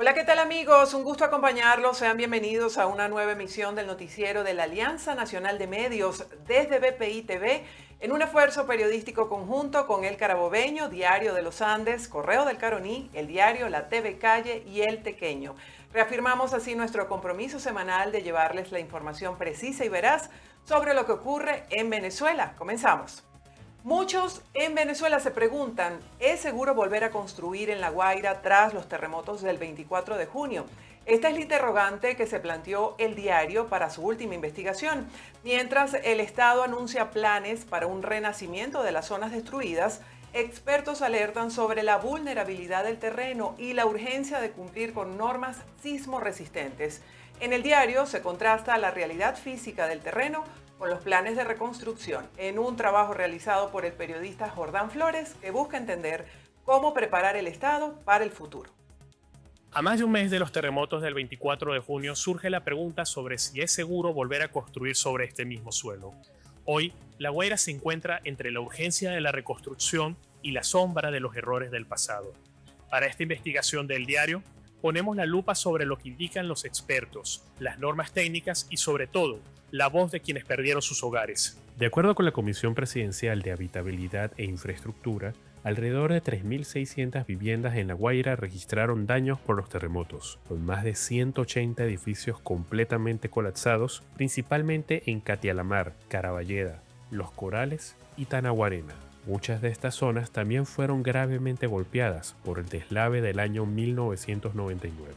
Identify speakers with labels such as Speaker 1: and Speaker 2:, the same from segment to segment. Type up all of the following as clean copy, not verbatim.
Speaker 1: Hola, ¿qué tal amigos? Un gusto acompañarlos. Sean bienvenidos a una nueva emisión del noticiero de la Alianza Nacional de Medios desde BPI TV, en un esfuerzo periodístico conjunto con El Carabobeño, Diario de los Andes, Correo del Caroní, El Diario, La TV Calle y El Tequeño. Reafirmamos así nuestro compromiso semanal de llevarles la información precisa y veraz sobre lo que ocurre en Venezuela. Comenzamos. Muchos en Venezuela se preguntan, ¿es seguro volver a construir en La Guaira tras los terremotos del 24 de junio? Esta es la interrogante que se planteó El Diario para su última investigación. Mientras el Estado anuncia planes para un renacimiento de las zonas destruidas, expertos alertan sobre la vulnerabilidad del terreno y la urgencia de cumplir con normas sismo resistentes. En El Diario se contrasta la realidad física del terreno con los planes de reconstrucción, en un trabajo realizado por el periodista Jordán Flores, que busca entender cómo preparar el Estado para el futuro.
Speaker 2: A más de un mes de los terremotos del 24 de junio surge la pregunta sobre si es seguro volver a construir sobre este mismo suelo. Hoy, La Guaira se encuentra entre la urgencia de la reconstrucción y la sombra de los errores del pasado. Para esta investigación del diario, ponemos la lupa sobre lo que indican los expertos, las normas técnicas y sobre todo, la voz de quienes perdieron sus hogares. De acuerdo con la Comisión Presidencial de Habitabilidad e Infraestructura, alrededor de 3.600 viviendas en La Guaira registraron daños por los terremotos, con más de 180 edificios completamente colapsados, principalmente en Catialamar, Caraballeda, Los Corales y Tanaguarena. Muchas de estas zonas también fueron gravemente golpeadas por el deslave del año 1999.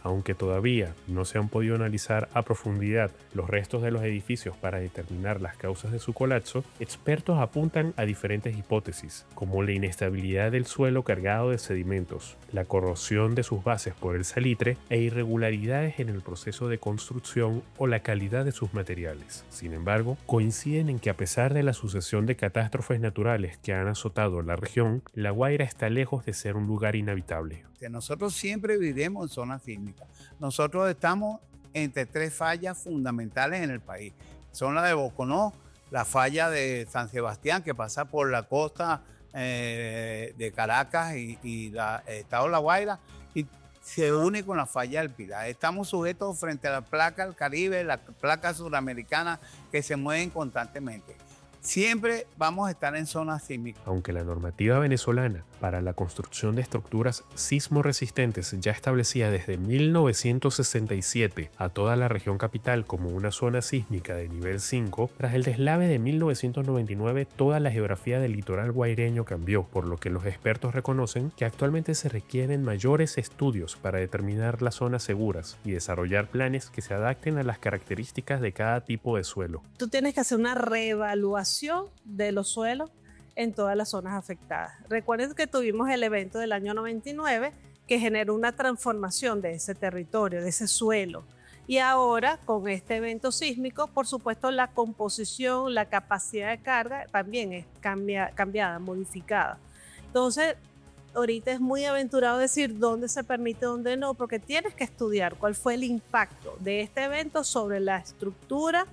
Speaker 2: Aunque todavía no se han podido analizar a profundidad los restos de los edificios para determinar las causas de su colapso, expertos apuntan a diferentes hipótesis, como la inestabilidad del suelo cargado de sedimentos, la corrosión de sus bases por el salitre e irregularidades en el proceso de construcción o la calidad de sus materiales. Sin embargo, coinciden en que a pesar de la sucesión de catástrofes naturales que han azotado la región, La Guaira está lejos de ser un lugar inhabitable.
Speaker 3: Que nosotros siempre viviremos en zonas sísmicas. Nosotros estamos entre tres fallas fundamentales en el país. Son la de Boconó, la falla de San Sebastián, que pasa por la costa de Caracas y el estado de La Guaira, y se une con la falla del Pilar. Estamos sujetos frente a la placa del Caribe, la placa suramericana, que se mueven constantemente. Siempre vamos a estar en zonas sísmicas.
Speaker 2: Aunque la normativa venezolana para la construcción de estructuras sismo resistentes ya establecía desde 1967 a toda la región capital como una zona sísmica de nivel 5, tras el deslave de 1999 toda la geografía del litoral guaireño cambió, por lo que los expertos reconocen que actualmente se requieren mayores estudios para determinar las zonas seguras y desarrollar planes que se adapten a las características de cada tipo de suelo.
Speaker 4: Tú tienes que hacer una reevaluación de los suelos en todas las zonas afectadas. Recuerden que tuvimos el evento del año 99 que generó una transformación de ese territorio, de ese suelo. Y ahora, con este evento sísmico, por supuesto, la composición, la capacidad de carga también es cambiada, modificada. Entonces, ahorita es muy aventurado decir dónde se permite, dónde no, porque tienes que estudiar cuál fue el impacto de este evento sobre la estructura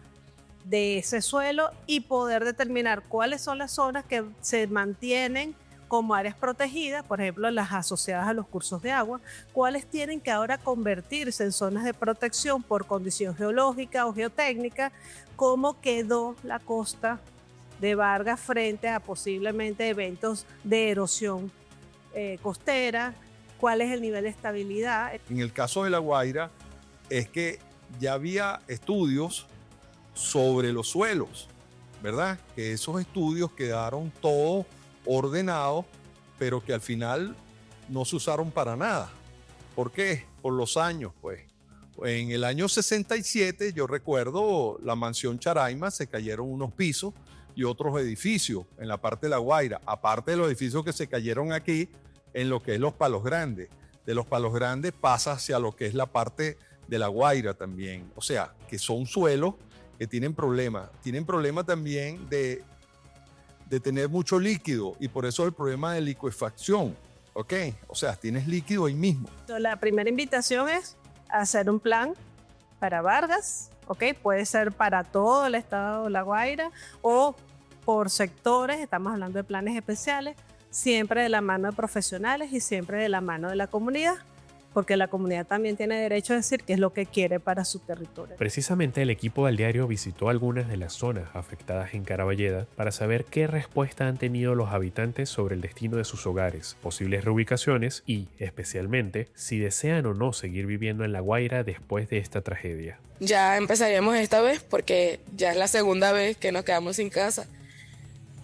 Speaker 4: de ese suelo y poder determinar cuáles son las zonas que se mantienen como áreas protegidas, por ejemplo, las asociadas a los cursos de agua, cuáles tienen que ahora convertirse en zonas de protección por condición geológica o geotécnica, cómo quedó la costa de Vargas frente a posiblemente eventos de erosión costera, cuál es el nivel de estabilidad.
Speaker 5: En el caso de La Guaira es que ya había estudios sobre los suelos, ¿verdad? Que esos estudios quedaron todos ordenados, pero que al final no se usaron para nada. ¿Por qué? Por los años, pues. En el año 67, yo recuerdo, la mansión Charaima, se cayeron unos pisos y otros edificios en la parte de La Guaira, aparte de los edificios que se cayeron aquí en lo que es Los Palos Grandes. De Los Palos Grandes pasa hacia lo que es la parte de La Guaira también. O sea, que son suelos que tienen problemas también de tener mucho líquido, y por eso el problema de licuefacción, ¿ok? O sea, tienes líquido ahí mismo.
Speaker 4: La primera invitación es hacer un plan para Vargas, ¿ok? Puede ser para todo el estado de La Guaira o por sectores, estamos hablando de planes especiales, siempre de la mano de profesionales y siempre de la mano de la comunidad. porque la comunidad también tiene derecho a decir qué es lo que quiere para su territorio.
Speaker 2: Precisamente el equipo del diario visitó algunas de las zonas afectadas en Caraballeda para saber qué respuesta han tenido los habitantes sobre el destino de sus hogares, posibles reubicaciones y, especialmente, si desean o no seguir viviendo en La Guaira después de esta tragedia.
Speaker 6: Ya empezaríamos esta vez porque ya es la segunda vez que nos quedamos sin casa.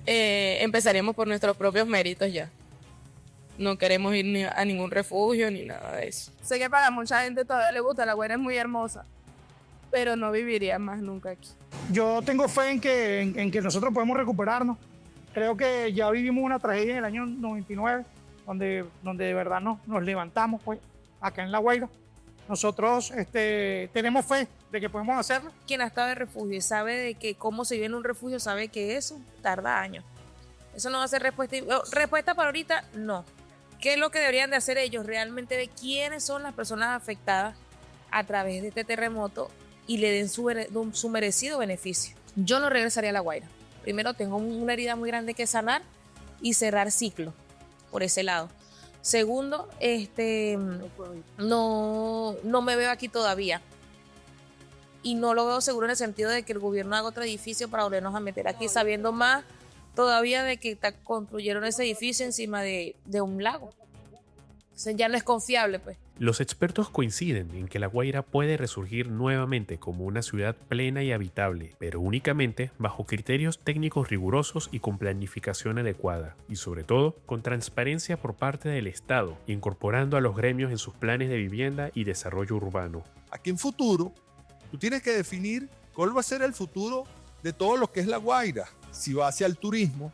Speaker 6: Empezaríamos por nuestros propios méritos ya. No queremos ir ni a ningún refugio ni nada de eso. Sé que para mucha gente todavía le gusta, La Guaira es muy hermosa, pero no viviría más nunca aquí.
Speaker 7: Yo tengo fe en que nosotros podemos recuperarnos. Creo que ya vivimos una tragedia en el año 99, donde de verdad nos levantamos pues, acá en La Guaira. Nosotros tenemos fe de que podemos hacerlo.
Speaker 8: Quien ha estado en refugio y sabe de que cómo se vive en un refugio, sabe que eso tarda años. Eso no va a ser respuesta para ahorita, no. ¿Qué es lo que deberían de hacer ellos? Realmente ver quiénes son las personas afectadas a través de este terremoto y le den su merecido beneficio. Yo no regresaría a La Guaira. Primero, tengo una herida muy grande que sanar y cerrar ciclo por ese lado. Segundo, no me veo aquí todavía. Y no lo veo seguro en el sentido de que el gobierno haga otro edificio para volvernos a meter aquí, sabiendo más todavía de que construyeron ese edificio encima de un lago. Entonces ya no es confiable, pues.
Speaker 2: Los expertos coinciden en que La Guaira puede resurgir nuevamente como una ciudad plena y habitable, pero únicamente bajo criterios técnicos rigurosos y con planificación adecuada, y sobre todo con transparencia por parte del Estado, incorporando a los gremios en sus planes de vivienda y desarrollo urbano.
Speaker 5: Aquí en futuro, tú tienes que definir cuál va a ser el futuro de todo lo que es La Guaira. Si va hacia el turismo,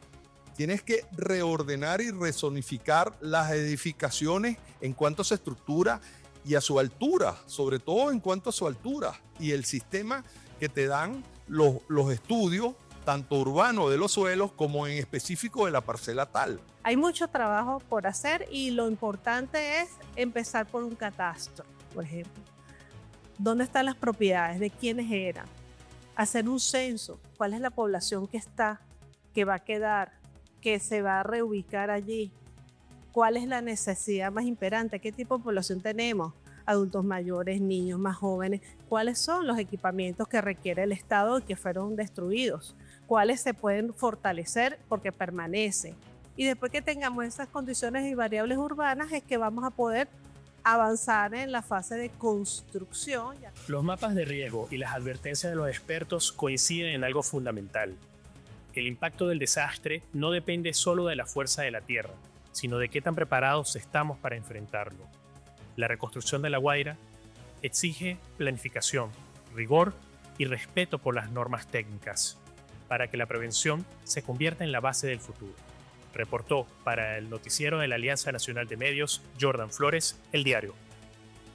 Speaker 5: tienes que reordenar y rezonificar las edificaciones en cuanto a su estructura y a su altura, sobre todo en cuanto a su altura y el sistema que te dan los estudios, tanto urbanos de los suelos como en específico de la parcela tal.
Speaker 4: Hay mucho trabajo por hacer y lo importante es empezar por un catastro, por ejemplo. ¿Dónde están las propiedades? ¿De quiénes eran? Hacer un censo. ¿Cuál es la población que está, que va a quedar, que se va a reubicar allí? ¿Cuál es la necesidad más imperante? ¿Qué tipo de población tenemos? Adultos mayores, niños más jóvenes. ¿Cuáles son los equipamientos que requiere el Estado y que fueron destruidos? ¿Cuáles se pueden fortalecer porque permanecen? Y después que tengamos esas condiciones y variables urbanas es que vamos a poder avanzar en la fase de construcción.
Speaker 2: Los mapas de riesgo y las advertencias de los expertos coinciden en algo fundamental. El impacto del desastre no depende solo de la fuerza de la tierra, sino de qué tan preparados estamos para enfrentarlo. La reconstrucción de La Guaira exige planificación, rigor y respeto por las normas técnicas, para que la prevención se convierta en la base del futuro. Reportó para el noticiero de la Alianza Nacional de Medios, Jordan Flores, El Diario.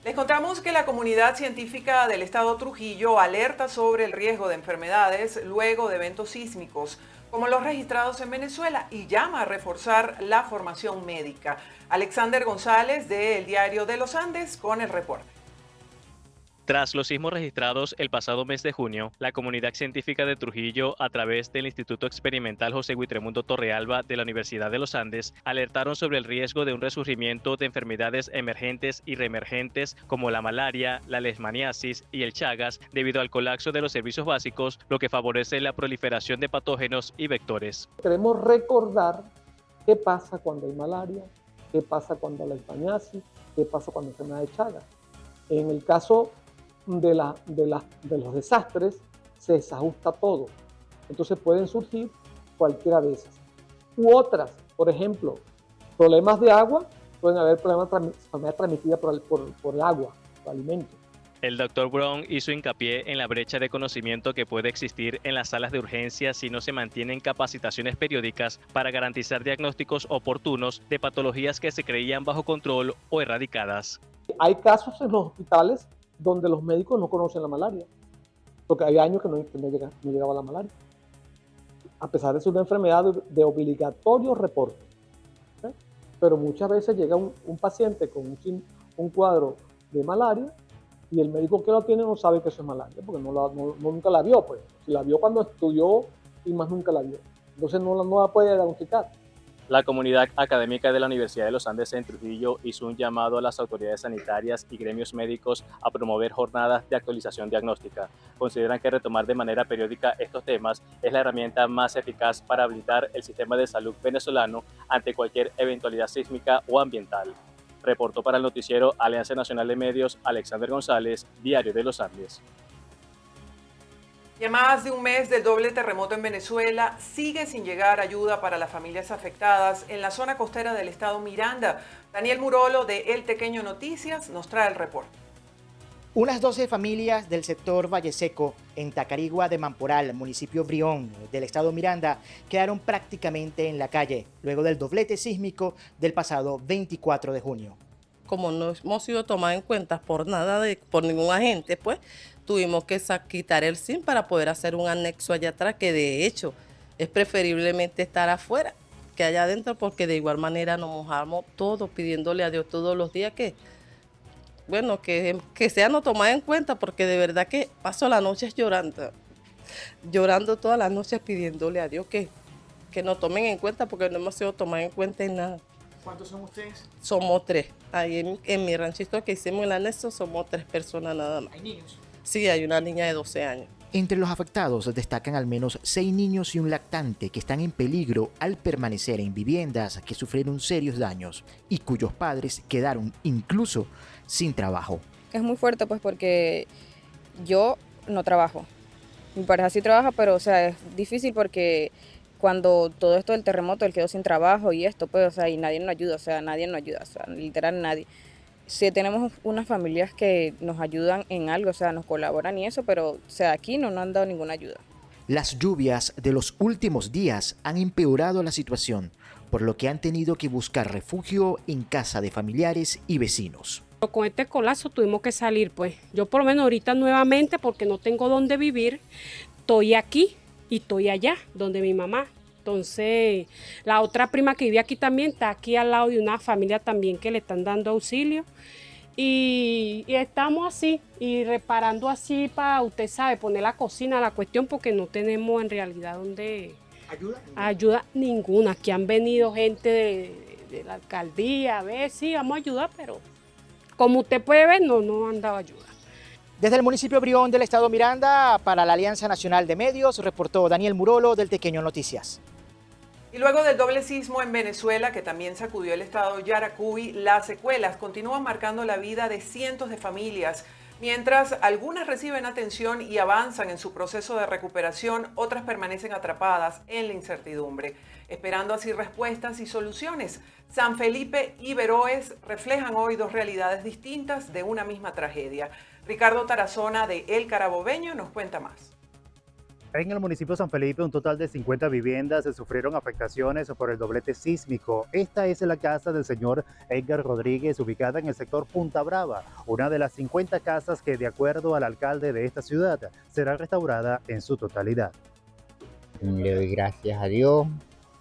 Speaker 1: Les contamos que la comunidad científica del estado Trujillo alerta sobre el riesgo de enfermedades luego de eventos sísmicos, como los registrados en Venezuela, y llama a reforzar la formación médica. Alexander González, de El Diario de los Andes, con el reporte.
Speaker 9: Tras los sismos registrados el pasado mes de junio, la comunidad científica de Trujillo, a través del Instituto Experimental José Huitremundo Torrealba de la Universidad de los Andes, alertaron sobre el riesgo de un resurgimiento de enfermedades emergentes y reemergentes como la malaria, la leishmaniasis y el Chagas, debido al colapso de los servicios básicos, lo que favorece la proliferación de patógenos y vectores.
Speaker 10: Queremos recordar qué pasa cuando hay malaria, qué pasa cuando hay leishmaniasis, qué pasa cuando hay enfermedad de Chagas. En el caso de los desastres se desajusta todo. Entonces pueden surgir cualquiera de esas. U otras, por ejemplo, problemas de agua, pueden haber enfermedades transmitidas por el agua, por alimentos.
Speaker 9: El Dr. Brown hizo hincapié en la brecha de conocimiento que puede existir en las salas de urgencia si no se mantienen capacitaciones periódicas para garantizar diagnósticos oportunos de patologías que se creían bajo control o erradicadas.
Speaker 10: Hay casos en los hospitales donde los médicos no conocen la malaria, porque había años que no llegaba la malaria, a pesar de ser una enfermedad de obligatorio reporte. ¿Okay? Pero muchas veces llega un paciente con un cuadro de malaria y el médico que lo tiene no sabe que eso es malaria, porque nunca la vio. Pues. Si la vio cuando estudió y más nunca la vio. Entonces no la puede diagnosticar.
Speaker 9: La comunidad académica de la Universidad de los Andes en Trujillo hizo un llamado a las autoridades sanitarias y gremios médicos a promover jornadas de actualización diagnóstica. Consideran que retomar de manera periódica estos temas es la herramienta más eficaz para habilitar el sistema de salud venezolano ante cualquier eventualidad sísmica o ambiental. Reportó para el noticiero Alianza Nacional de Medios, Alexander González, Diario de los Andes.
Speaker 1: Y a más de un mes del doble terremoto en Venezuela, sigue sin llegar ayuda para las familias afectadas en la zona costera del estado Miranda. Daniel Murolo de El Tequeño Noticias nos trae el reporte.
Speaker 11: Unas 12 familias del sector Valle Seco, en Tacarigua de Mamporal, municipio Brión, del estado Miranda, quedaron prácticamente en la calle, luego del doblete sísmico del pasado 24 de junio.
Speaker 12: Como no hemos sido tomados en cuenta por ningún agente, pues tuvimos que quitar el SIM para poder hacer un anexo allá atrás, que de hecho es preferiblemente estar afuera que allá adentro, porque de igual manera nos mojamos todos pidiéndole a Dios todos los días que sea no tomada en cuenta, porque de verdad que paso las noches llorando todas las noches pidiéndole a Dios que nos tomen en cuenta, porque no hemos sido tomados en cuenta en nada.
Speaker 11: ¿Cuántos son ustedes?
Speaker 12: Somos 3. Ahí en mi ranchito que hicimos el anexo somos 3 personas nada más.
Speaker 11: ¿Hay niños?
Speaker 12: Sí, hay una niña de 12 años.
Speaker 11: Entre los afectados destacan al menos 6 niños y un lactante que están en peligro al permanecer en viviendas que sufrieron serios daños y cuyos padres quedaron incluso sin trabajo.
Speaker 13: Es muy fuerte pues porque yo no trabajo. Mi pareja sí trabaja, pero o sea, es difícil porque cuando todo esto del terremoto, él quedó sin trabajo y esto, pues, o sea, y nadie nos ayuda, literal nadie. Sí tenemos unas familias que nos ayudan en algo, o sea, nos colaboran y eso, pero, o sea, aquí no nos han dado ninguna ayuda.
Speaker 11: Las lluvias de los últimos días han empeorado la situación, por lo que han tenido que buscar refugio en casa de familiares y vecinos.
Speaker 14: Con este colapso tuvimos que salir, pues. Yo por lo menos ahorita nuevamente, porque no tengo dónde vivir, estoy aquí y estoy allá, donde mi mamá. Entonces, la otra prima que vive aquí también está aquí al lado de una familia también que le están dando auxilio. Y estamos así, y reparando así para, usted sabe, poner la cocina, la cuestión, porque no tenemos en realidad donde... ¿Ayuda? Ninguna. Aquí han venido gente de la alcaldía, a ver, sí, vamos a ayudar, pero como usted puede ver, no han dado ayuda.
Speaker 11: Desde el municipio Brión del estado Miranda, para la Alianza Nacional de Medios, reportó Daniel Murolo del Tequeño Noticias.
Speaker 1: Y luego del doble sismo en Venezuela, que también sacudió el estado Yaracuy, las secuelas continúan marcando la vida de cientos de familias. Mientras algunas reciben atención y avanzan en su proceso de recuperación, otras permanecen atrapadas en la incertidumbre, esperando así respuestas y soluciones. San Felipe y Veroes reflejan hoy dos realidades distintas de una misma tragedia. Ricardo Tarazona de El Carabobeño nos cuenta más.
Speaker 15: En el municipio de San Felipe, un total de 50 viviendas sufrieron afectaciones por el doblete sísmico. Esta es la casa del señor Edgar Rodríguez, ubicada en el sector Punta Brava, una de las 50 casas que, de acuerdo al alcalde de esta ciudad, será restaurada en su totalidad.
Speaker 16: Le doy gracias a Dios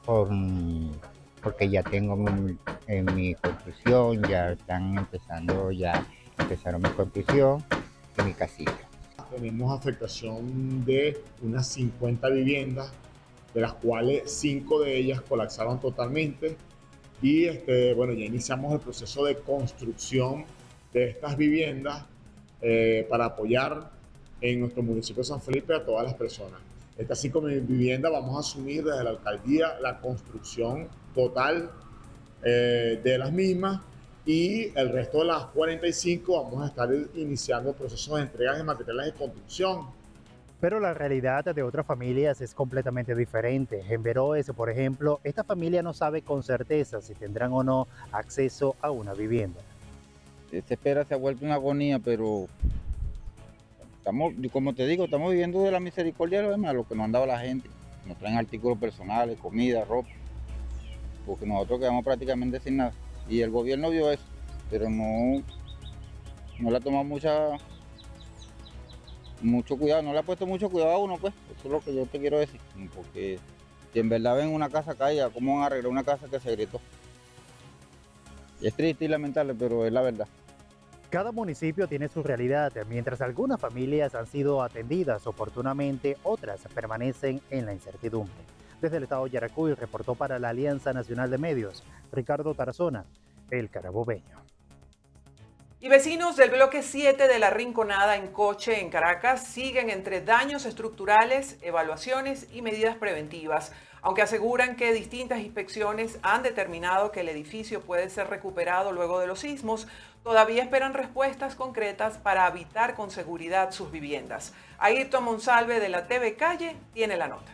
Speaker 16: porque ya tengo mi construcción, empezaron mi construcción y mi casita.
Speaker 17: Tenemos afectación de unas 50 viviendas, de las cuales 5 de ellas colapsaron totalmente y ya iniciamos el proceso de construcción de estas viviendas para apoyar en nuestro municipio de San Felipe a todas las personas. Estas 5 viviendas vamos a asumir desde la alcaldía la construcción total de las mismas. Y el resto de las 45 vamos a estar iniciando procesos de entrega de materiales de construcción.
Speaker 15: Pero la realidad de otras familias es completamente diferente. En Veroes, por ejemplo, esta familia no sabe con certeza si tendrán o no acceso a una vivienda.
Speaker 16: Esta espera se ha vuelto una agonía, pero como te digo, estamos viviendo de la misericordia de los demás, lo que nos han dado la gente. Nos traen artículos personales, comida, ropa, porque nosotros quedamos prácticamente sin nada. Y el gobierno vio eso, pero no le ha tomado mucho cuidado, no le ha puesto mucho cuidado a uno, pues. Eso es lo que yo te quiero decir. Porque si en verdad ven una casa caída, ¿cómo van a arreglar una casa que se gritó? Y es triste y lamentable, pero es la verdad.
Speaker 15: Cada municipio tiene su realidad. Mientras algunas familias han sido atendidas oportunamente, otras permanecen en la incertidumbre. Desde el estado Yaracuy reportó para la Alianza Nacional de Medios, Ricardo Tarazona, El Carabobeño.
Speaker 1: Y vecinos del bloque 7 de La Rinconada en Coche, en Caracas, siguen entre daños estructurales, evaluaciones y medidas preventivas, aunque aseguran que distintas inspecciones han determinado que el edificio puede ser recuperado luego de los sismos. Todavía esperan respuestas concretas para habitar con seguridad sus viviendas. Ayrton Monsalve de la TV Calle tiene la nota.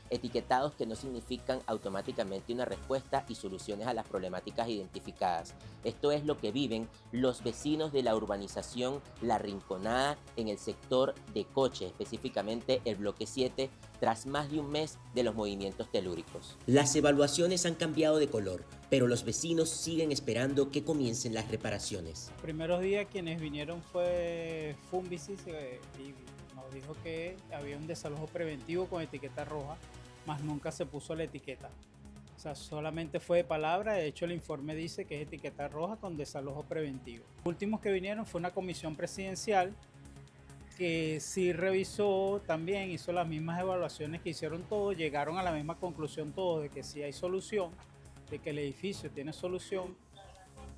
Speaker 18: Etiquetados que no significan automáticamente una respuesta y soluciones a las problemáticas identificadas. Esto es lo que viven los vecinos de la urbanización La Rinconada en el sector de Coche, específicamente el bloque 7, tras más de un mes de los movimientos telúricos. Las evaluaciones han cambiado de color, pero los vecinos siguen esperando que comiencen las reparaciones.
Speaker 19: Los primeros días quienes vinieron fue Fumbicis y nos dijo que había un desalojo preventivo con etiqueta roja, mas nunca se puso la etiqueta. O sea, solamente fue de palabra. De hecho, el informe dice que es etiqueta roja con desalojo preventivo. Los últimos que vinieron fue una comisión presidencial que sí revisó también, hizo las mismas evaluaciones que hicieron todos, llegaron a la misma conclusión todos de que sí hay solución, de que el edificio tiene solución.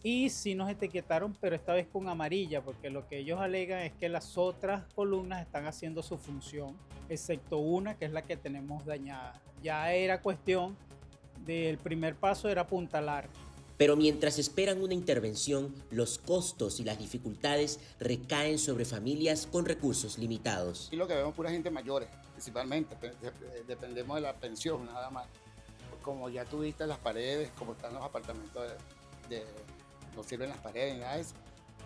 Speaker 19: Y sí nos etiquetaron, pero esta vez con amarilla, porque lo que ellos alegan es que las otras columnas están haciendo su función, excepto una que es la que tenemos dañada. Ya era cuestión del primer paso, era apuntalar.
Speaker 18: Pero mientras esperan una intervención, los costos y las dificultades recaen sobre familias con recursos limitados.
Speaker 20: Y lo que vemos pura gente mayores, principalmente, dependemos de la pensión nada más. Como ya tuviste las paredes, como están los apartamentos no sirven las paredes ni nada de eso.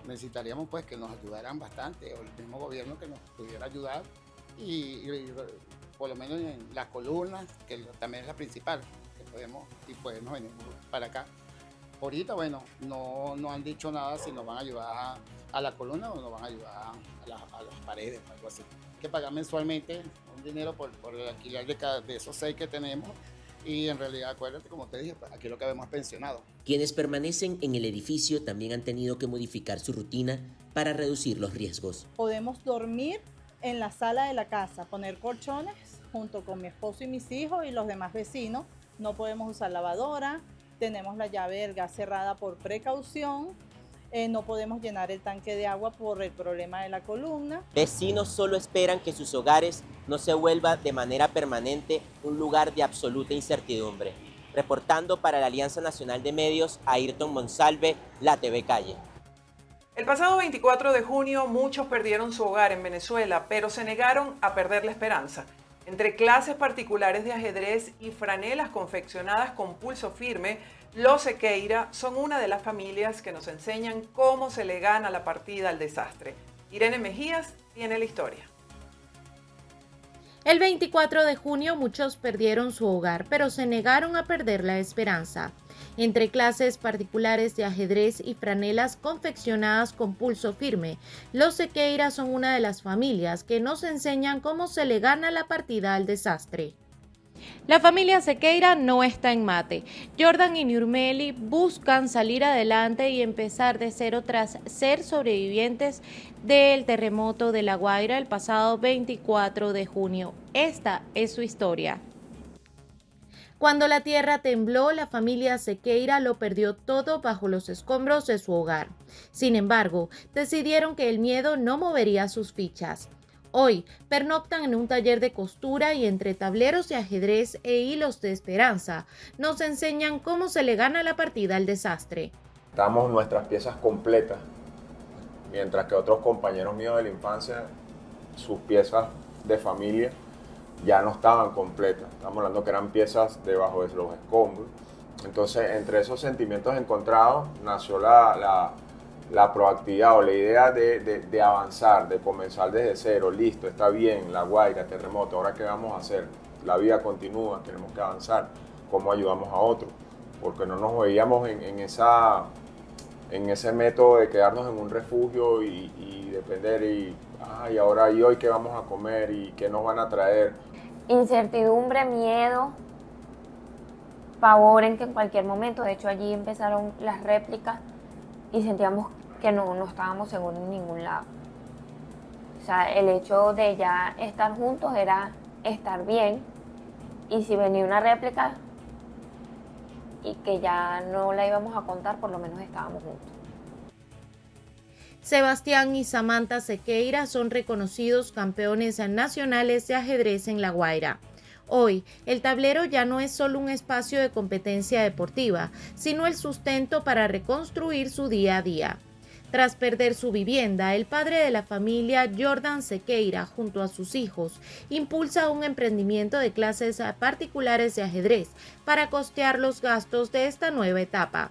Speaker 20: Necesitaríamos pues que nos ayudaran bastante, o el mismo gobierno que nos pudiera ayudar y por lo menos en las columnas, que también es la principal, que podemos venir para acá. Ahorita, bueno, no han dicho nada si nos van a ayudar a la columna o nos van a ayudar a las paredes o algo así. Hay que pagar mensualmente un dinero por el alquiler de esos 6 que tenemos. Y en realidad, acuérdate, como te dije, aquí lo que vemos es pensionado.
Speaker 18: Quienes permanecen en el edificio también han tenido que modificar su rutina para reducir los riesgos.
Speaker 21: Podemos dormir en la sala de la casa, poner colchones junto con mi esposo y mis hijos y los demás vecinos. No podemos usar lavadora, tenemos la llave del gas cerrada por precaución. No podemos llenar el tanque de agua por el problema de la columna.
Speaker 18: Vecinos solo esperan que sus hogares no se vuelva de manera permanente un lugar de absoluta incertidumbre. Reportando para la Alianza Nacional de Medios, Ayrton Monsalve, la TV Calle.
Speaker 1: El pasado 24 de junio muchos perdieron su hogar en Venezuela, pero se negaron a perder la esperanza. Entre clases particulares de ajedrez y franelas confeccionadas con pulso firme, los Sequeira son una de las familias que nos enseñan cómo se le gana la partida al desastre. Irene Mejías tiene la historia.
Speaker 22: El 24 de junio muchos perdieron su hogar, pero se negaron a perder la esperanza. Entre clases particulares de ajedrez y franelas confeccionadas con pulso firme, los Sequeira son una de las familias que nos enseñan cómo se le gana la partida al desastre. La familia Sequeira no está en mate. Jordan y Nurmeli buscan salir adelante y empezar de cero tras ser sobrevivientes del terremoto de La Guaira el pasado 24 de junio. Esta es su historia. Cuando la tierra tembló, la familia Sequeira lo perdió todo bajo los escombros de su hogar. Sin embargo, decidieron que el miedo no movería sus fichas. Hoy pernoctan en un taller de costura y entre tableros de ajedrez e hilos de esperanza nos enseñan cómo se le gana la partida al desastre.
Speaker 23: Damos nuestras piezas completas, mientras que otros compañeros míos de la infancia, sus piezas de familia ya no estaban completas. Estamos hablando que eran piezas debajo de los escombros. Entonces, entre esos sentimientos encontrados nació la proactividad o la idea de avanzar, de comenzar desde cero. Listo, está bien, La Guaira, terremoto, ¿ahora qué vamos a hacer? La vida continúa, tenemos que avanzar. ¿Cómo ayudamos a otros? Porque no nos veíamos en ese método de quedarnos en un refugio y depender y ahora y hoy qué vamos a comer y qué nos van a traer.
Speaker 24: Incertidumbre, miedo, pavor en que en cualquier momento, de hecho allí empezaron las réplicas y sentíamos que no estábamos seguros en ningún lado. O sea, el hecho de ya estar juntos era estar bien y si venía una réplica y que ya no la íbamos a contar, por lo menos estábamos juntos.
Speaker 22: Sebastián y Samantha Sequeira son reconocidos campeones nacionales de ajedrez en La Guaira. Hoy, el tablero ya no es solo un espacio de competencia deportiva, sino el sustento para reconstruir su día a día. Tras perder su vivienda, el padre de la familia, Jordan Sequeira, junto a sus hijos, impulsa un emprendimiento de clases particulares de ajedrez para costear los gastos de esta nueva etapa.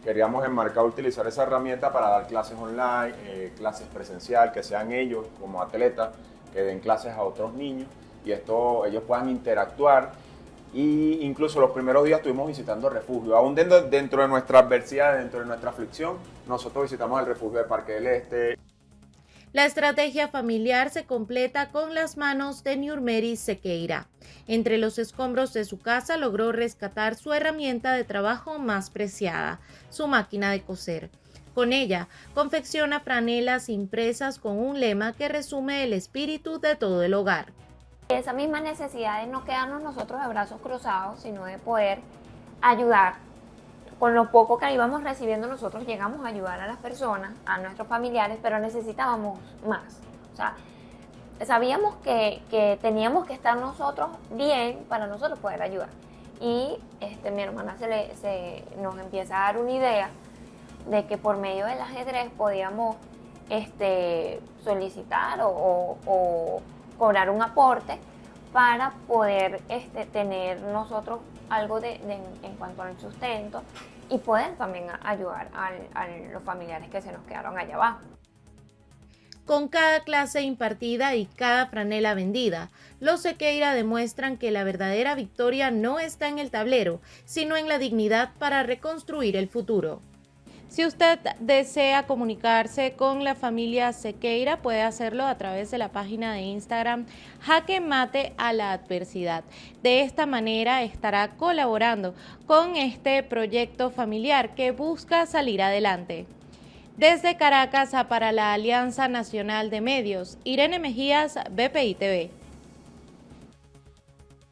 Speaker 23: Queríamos enmarcar, utilizar esa herramienta para dar clases online, clases presencial, que sean ellos como atletas, que den clases a otros niños y ellos puedan interactuar. Y incluso los primeros días estuvimos visitando refugios. Aún dentro de nuestra adversidad, dentro de nuestra aflicción, nosotros visitamos el refugio de Parque del Este.
Speaker 22: La estrategia familiar se completa con las manos de Niurmeris Sequeira. Entre los escombros de su casa logró rescatar su herramienta de trabajo más preciada, su máquina de coser. Con ella, confecciona franelas impresas con un lema que resume el espíritu de todo el hogar.
Speaker 24: Esa misma necesidad de no quedarnos nosotros de brazos cruzados, sino de poder ayudar. Con lo poco que íbamos recibiendo, nosotros llegamos a ayudar a las personas, a nuestros familiares, pero necesitábamos más. O sea, sabíamos que teníamos que estar nosotros bien para nosotros poder ayudar. Y mi hermana nos empieza a dar una idea de que por medio del ajedrez podíamos solicitar o cobrar un aporte para poder tener nosotros algo en cuanto al sustento y poder también ayudar a los familiares que se nos quedaron allá abajo.
Speaker 22: Con cada clase impartida y cada franela vendida, los Sequeira demuestran que la verdadera victoria no está en el tablero, sino en la dignidad para reconstruir el futuro. Si usted desea comunicarse con la familia Sequeira, puede hacerlo a través de la página de Instagram Jaque Mate a la Adversidad. De esta manera estará colaborando con este proyecto familiar que busca salir adelante. Desde Caracas para la Alianza Nacional de Medios, Irene Mejías, BPI TV.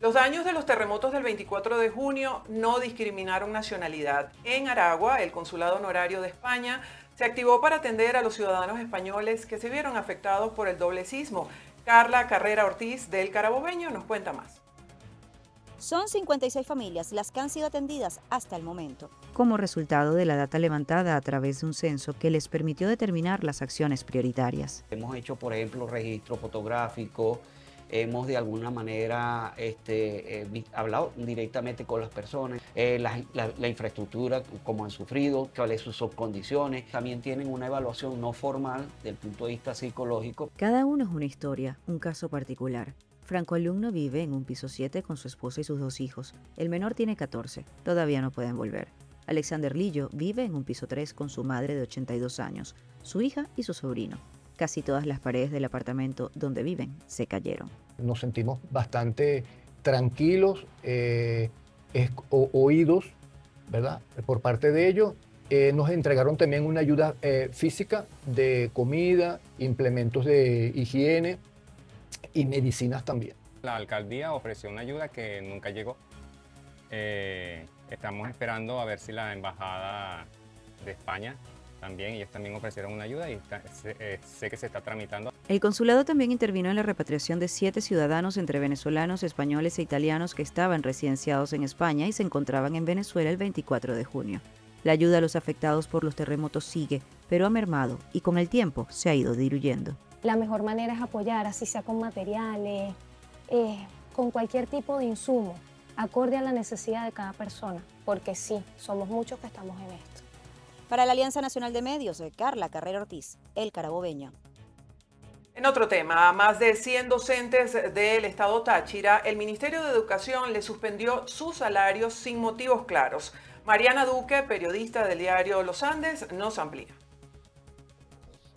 Speaker 1: Los daños de los terremotos del 24 de junio no discriminaron nacionalidad. En Aragua, el Consulado Honorario de España se activó para atender a los ciudadanos españoles que se vieron afectados por el doble sismo. Carla Carrera Ortiz, del Carabobeño, nos cuenta más.
Speaker 3: Son 56 familias las que han sido atendidas hasta el momento,
Speaker 6: como resultado de la data levantada a través de un censo que les permitió determinar las acciones prioritarias.
Speaker 7: Hemos hecho, por ejemplo, registro fotográfico. Hemos de alguna manera hablado directamente con las personas, la infraestructura, cómo han sufrido, cuáles son sus condiciones. También tienen una evaluación no formal del punto de vista psicológico.
Speaker 6: Cada uno es una historia, un caso particular. Franco Alumno vive en un piso 7 con su esposa y sus 2 hijos. El menor tiene 14, todavía no pueden volver. Alexander Lillo vive en un piso 3 con su madre de 82 años, su hija y su sobrino. Casi todas las paredes del apartamento donde viven se cayeron.
Speaker 8: Nos sentimos bastante tranquilos, oídos, ¿verdad? Por parte de ellos. Nos entregaron también una ayuda física de comida, implementos de higiene y medicinas también.
Speaker 25: La alcaldía ofreció una ayuda que nunca llegó. Estamos esperando a ver si la embajada de España también, ellos también ofrecieron una ayuda y sé que se está tramitando.
Speaker 6: El consulado también intervino en la repatriación de 7 ciudadanos entre venezolanos, españoles e italianos que estaban residenciados en España y se encontraban en Venezuela el 24 de junio. La ayuda a los afectados por los terremotos sigue, pero ha mermado y con el tiempo se ha ido diluyendo.
Speaker 26: La mejor manera es apoyar, así sea con materiales, con cualquier tipo de insumo, acorde a la necesidad de cada persona, porque sí, somos muchos que estamos en esto.
Speaker 3: Para la Alianza Nacional de Medios, Carla Carrera Ortiz, El Carabobeño.
Speaker 1: En otro tema, a más de 100 docentes del estado Táchira, el Ministerio de Educación le suspendió sus salarios sin motivos claros. Mariana Duque, periodista del diario Los Andes, nos amplía.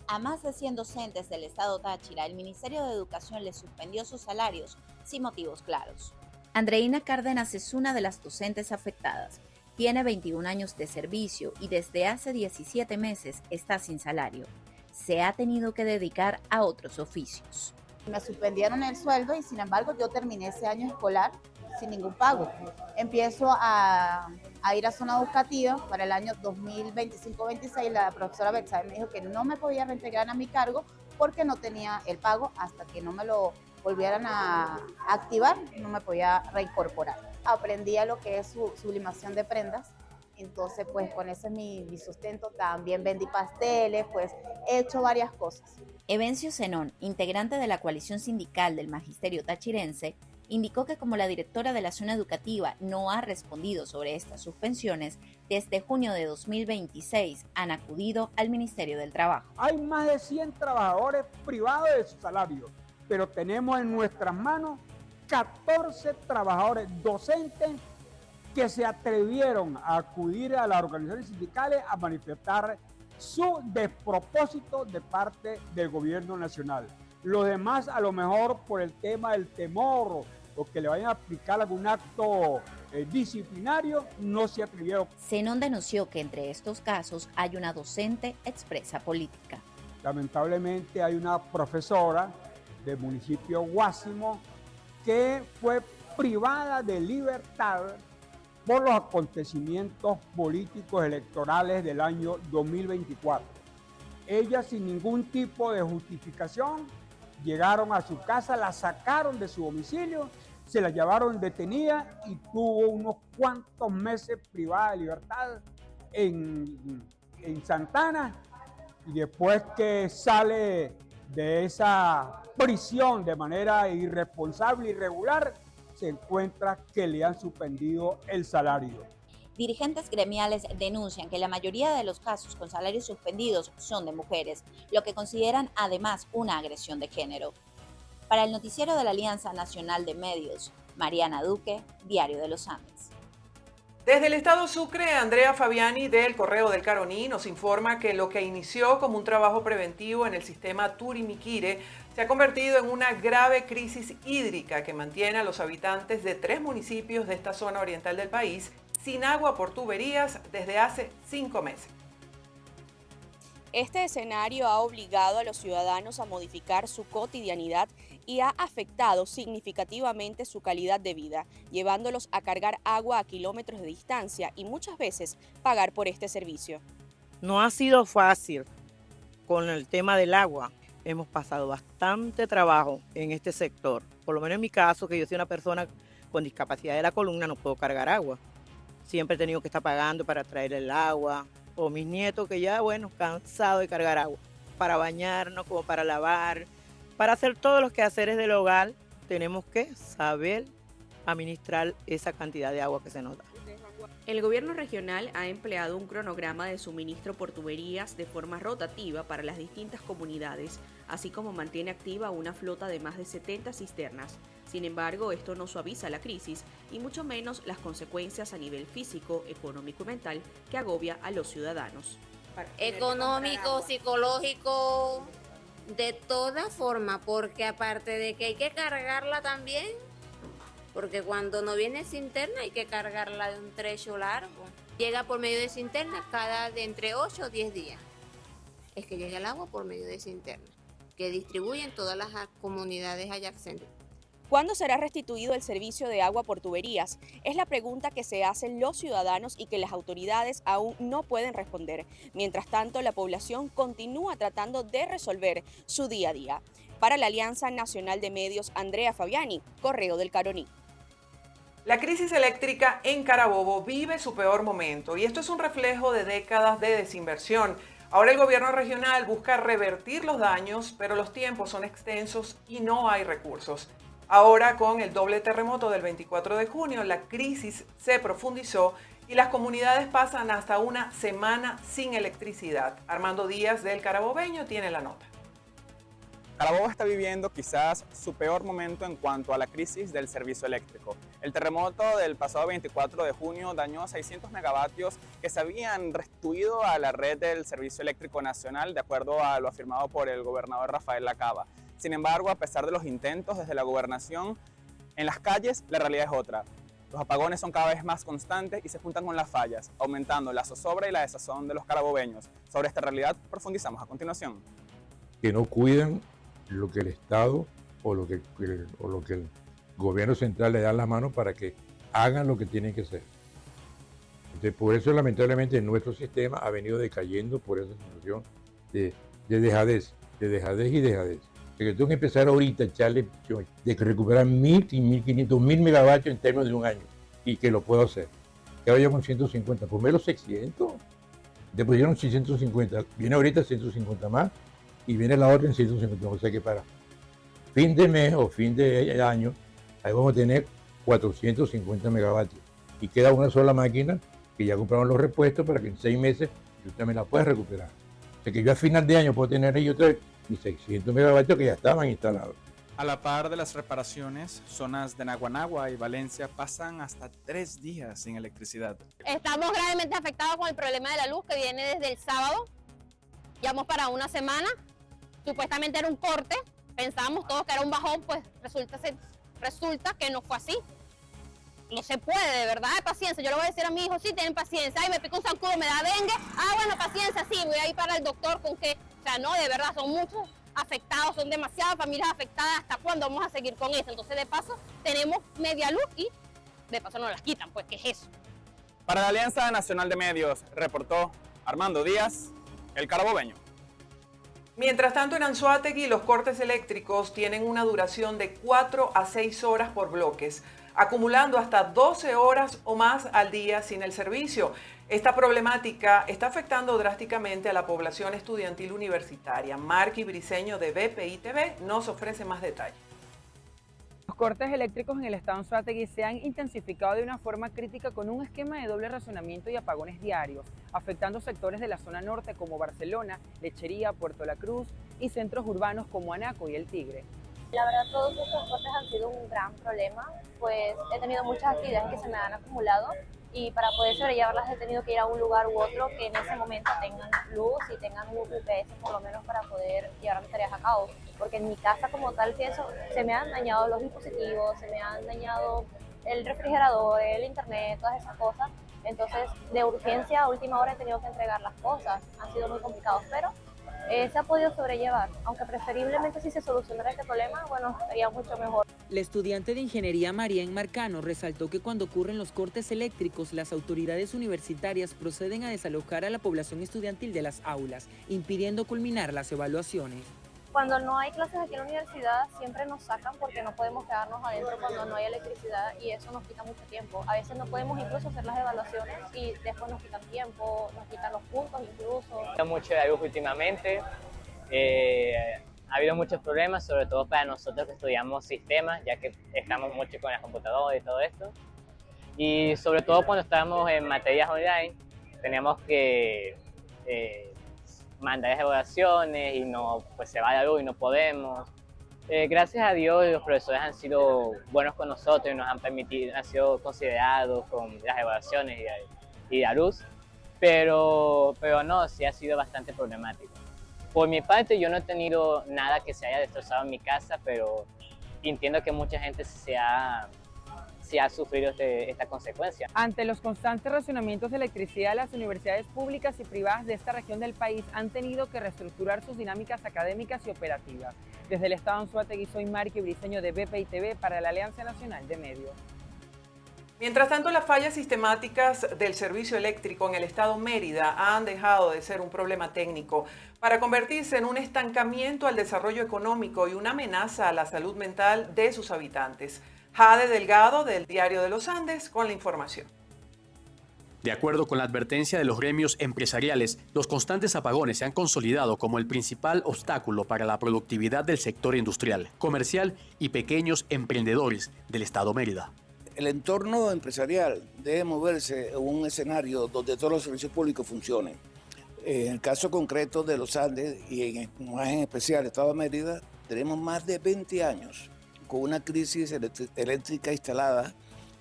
Speaker 3: A más de 100 docentes del estado Táchira, el Ministerio de Educación les suspendió sus salarios sin motivos claros.
Speaker 27: Andreina Cárdenas es una de las docentes afectadas. Tiene 21 años de servicio y desde hace 17 meses está sin salario. Se ha tenido que dedicar a otros oficios.
Speaker 28: Me suspendieron el sueldo y sin embargo yo terminé ese año escolar
Speaker 2: sin ningún pago. Empiezo a ir a zona educativa para el año 2025-26. La profesora Betsabe me dijo que no me podía reintegrar a mi cargo porque no tenía el pago hasta que no me lo volvieran a activar, no me podía reincorporar. Aprendí a lo que es sublimación de prendas, entonces pues con ese es mi sustento. También vendí pasteles, pues he hecho varias cosas.
Speaker 27: Evencio Zenón, integrante de la coalición sindical del magisterio tachirense, indicó que como la directora de la zona educativa no ha respondido sobre estas suspensiones, desde junio de 2026 han acudido al Ministerio del Trabajo.
Speaker 4: Hay más de 100 trabajadores privados de su salario, pero tenemos en nuestras manos 14 trabajadores docentes que se atrevieron a acudir a las organizaciones sindicales a manifestar su despropósito de parte del gobierno nacional. Los demás, a lo mejor por el tema del temor o que le vayan a aplicar algún acto disciplinario, no se atrevieron.
Speaker 27: Zenón denunció que entre estos casos hay una docente expresa política.
Speaker 4: Lamentablemente hay una profesora del municipio Guásimo que fue privada de libertad por los acontecimientos políticos electorales del año 2024. Ella, sin ningún tipo de justificación, llegaron a su casa, la sacaron de su domicilio, se la llevaron detenida y tuvo unos cuantos meses privada de libertad en Santana, y después que sale de esa prisión de manera irresponsable, irregular, se encuentra que le han suspendido el salario.
Speaker 27: Dirigentes gremiales denuncian que la mayoría de los casos con salarios suspendidos son de mujeres, lo que consideran además una agresión de género. Para el noticiero de la Alianza Nacional de Medios, Mariana Duque, Diario de los Andes.
Speaker 1: Desde el estado Sucre, Andrea Fabiani del Correo del Caroní nos informa que lo que inició como un trabajo preventivo en el sistema Turimiquire se ha convertido en una grave crisis hídrica que mantiene a los habitantes de 3 municipios de esta zona oriental del país sin agua por tuberías desde hace 5 meses.
Speaker 5: Este escenario ha obligado a los ciudadanos a modificar su cotidianidad y ha afectado significativamente su calidad de vida, llevándolos a cargar agua a kilómetros de distancia y muchas veces pagar por este servicio.
Speaker 9: No ha sido fácil con el tema del agua. Hemos pasado bastante trabajo en este sector. Por lo menos en mi caso, que yo soy una persona con discapacidad de la columna, no puedo cargar agua. Siempre he tenido que estar pagando para traer el agua. O mis nietos que ya, bueno, cansados de cargar agua. Para bañarnos, como para lavar, para hacer todos los quehaceres del hogar, tenemos que saber administrar esa cantidad de agua que se nos da.
Speaker 5: El gobierno regional ha empleado un cronograma de suministro por tuberías de forma rotativa para las distintas comunidades, así como mantiene activa una flota de más de 70 cisternas. Sin embargo, esto no suaviza la crisis y mucho menos las consecuencias a nivel físico, económico y mental que agobia a los ciudadanos.
Speaker 10: Económico, psicológico, de toda forma, porque aparte de que hay que cargarla también, porque cuando no viene cisterna hay que cargarla de un trecho largo. Llega por medio de cisterna cada de entre 8 o 10 días. Es que llega el agua por medio de cisterna, que distribuyen todas las comunidades adyacentes.
Speaker 5: ¿Cuándo será restituido el servicio de agua por tuberías? Es la pregunta que se hacen los ciudadanos y que las autoridades aún no pueden responder. Mientras tanto, la población continúa tratando de resolver su día a día. Para la Alianza Nacional de Medios, Andrea Fabiani, Correo del Caroní.
Speaker 1: La crisis eléctrica en Carabobo vive su peor momento y esto es un reflejo de décadas de desinversión. Ahora el gobierno regional busca revertir los daños, pero los tiempos son extensos y no hay recursos. Ahora, con el doble terremoto del 24 de junio, la crisis se profundizó y las comunidades pasan hasta una semana sin electricidad. Armando Díaz del Carabobeño tiene la nota.
Speaker 12: Carabobo está viviendo quizás su peor momento en cuanto a la crisis del servicio eléctrico. El terremoto del pasado 24 de junio dañó 600 megavatios que se habían restituido a la red del Servicio Eléctrico Nacional, de acuerdo a lo afirmado por el gobernador Rafael Lacaba. Sin embargo, a pesar de los intentos desde la gobernación, en las calles la realidad es otra. Los apagones son cada vez más constantes y se juntan con las fallas, aumentando la zozobra y la desazón de los carabobeños. Sobre esta realidad profundizamos a continuación.
Speaker 13: Que no cuidan lo que el Estado o lo que
Speaker 11: gobierno central le da la mano para que hagan lo que tienen que hacer. Entonces, por eso lamentablemente nuestro sistema ha venido decayendo por esa situación de dejadez. Que tengo que empezar ahorita a echarle, de que recuperar 1.000 y 1.500, 1.000 megavatios en términos de un año, y que lo puedo hacer. Que vaya con 150, por menos 600, te pusieron 650, viene ahorita 150 más, y viene la otra en 150, o sea que para fin de mes o fin de año, ahí vamos a tener 450 megavatios, y queda una sola máquina, que ya compraron los repuestos para que en 6 meses usted me la pueda recuperar. O sea que yo a final de año puedo tener ahí otra vez mis 600 megavatios que ya estaban instalados.
Speaker 12: A la par de las reparaciones, zonas de Naguanagua y Valencia pasan hasta 3 días sin electricidad.
Speaker 13: Estamos gravemente afectados con el problema de la luz que viene desde el sábado. Llevamos para una semana. Supuestamente era un corte. Pensábamos todos que era un bajón, pues resulta que no fue así. No se puede, de verdad, paciencia. Yo le voy a decir a mi hijo, sí, tienen paciencia. Ay, me pica un zancudo, me da dengue. Ah, bueno, paciencia, sí, voy a ir para el doctor con que... O sea, no, de verdad, son muchos afectados, son demasiadas familias afectadas. ¿Hasta cuándo vamos a seguir con eso? Entonces, de paso, tenemos media luz y de paso nos las quitan, pues, ¿qué es eso?
Speaker 12: Para la Alianza Nacional de Medios, reportó Armando Díaz, El Carabobeño.
Speaker 1: Mientras tanto, en Anzoátegui, los cortes eléctricos tienen una duración de 4 a 6 horas por bloques, acumulando hasta 12 horas o más al día sin el servicio. Esta problemática está afectando drásticamente a la población estudiantil universitaria. Marky Briceño de BPI TV nos ofrece más detalles.
Speaker 14: Los cortes eléctricos en el estado Anzoátegui se han intensificado de una forma crítica con un esquema de doble racionamiento y apagones diarios, afectando sectores de la zona norte como Barcelona, Lechería, Puerto La Cruz y centros urbanos como Anaco y El Tigre.
Speaker 26: La verdad, todos estos cortes han sido un gran problema, pues he tenido muchas actividades que se me han acumulado y para poder sobrellevarlas he tenido que ir a un lugar u otro que en ese momento tengan luz y tengan un UPS por lo menos para poder llevar mis tareas a cabo. Porque en mi casa como tal pienso, se me han dañado los dispositivos, se me han dañado el refrigerador, el internet, todas esas cosas. Entonces, de urgencia a última hora he tenido que entregar las cosas. Han sido muy complicados, pero se ha podido sobrellevar. Aunque preferiblemente si se solucionara este problema, bueno, sería mucho mejor.
Speaker 15: La estudiante de ingeniería María Marcano resaltó que cuando ocurren los cortes eléctricos, las autoridades universitarias proceden a desalojar a la población estudiantil de las aulas, impidiendo culminar las evaluaciones.
Speaker 26: Cuando no hay clases aquí en la universidad, siempre nos sacan porque no podemos quedarnos adentro cuando no hay electricidad y eso nos quita mucho tiempo. A veces no podemos incluso hacer las evaluaciones y después nos quitan tiempo, nos quitan los puntos incluso.
Speaker 16: Mucho de luz últimamente, ha habido muchos problemas, sobre todo para nosotros que estudiamos sistemas, ya que estamos mucho con las computadoras y todo esto. Y sobre todo cuando estábamos en materias online, teníamos que mandar evaluaciones y no, pues se va la luz y no podemos. Gracias a Dios los profesores han sido buenos con nosotros y nos han permitido, han sido considerados con las evaluaciones y la luz, pero no, sí ha sido bastante problemático. Por mi parte yo no he tenido nada que se haya destrozado en mi casa, pero entiendo que mucha gente se ha sufrido esta consecuencia.
Speaker 14: Ante los constantes racionamientos de electricidad, las universidades públicas y privadas de esta región del país han tenido que reestructurar sus dinámicas académicas y operativas. Desde el estado Anzoátegui, soy Marky Briceño de BPI TV para la Alianza Nacional de Medios.
Speaker 1: Mientras tanto, las fallas sistemáticas del servicio eléctrico en el estado Mérida han dejado de ser un problema técnico para convertirse en un estancamiento al desarrollo económico y una amenaza a la salud mental de sus habitantes. Jade Delgado, del Diario de los Andes, con la información.
Speaker 17: De acuerdo con la advertencia de los gremios empresariales, los constantes apagones se han consolidado como el principal obstáculo para la productividad del sector industrial, comercial y pequeños emprendedores del estado Mérida.
Speaker 19: El entorno empresarial debe moverse en un escenario donde todos los servicios públicos funcionen. En el caso concreto de los Andes y más en especial el estado de Mérida, tenemos más de 20 años con una crisis eléctrica instalada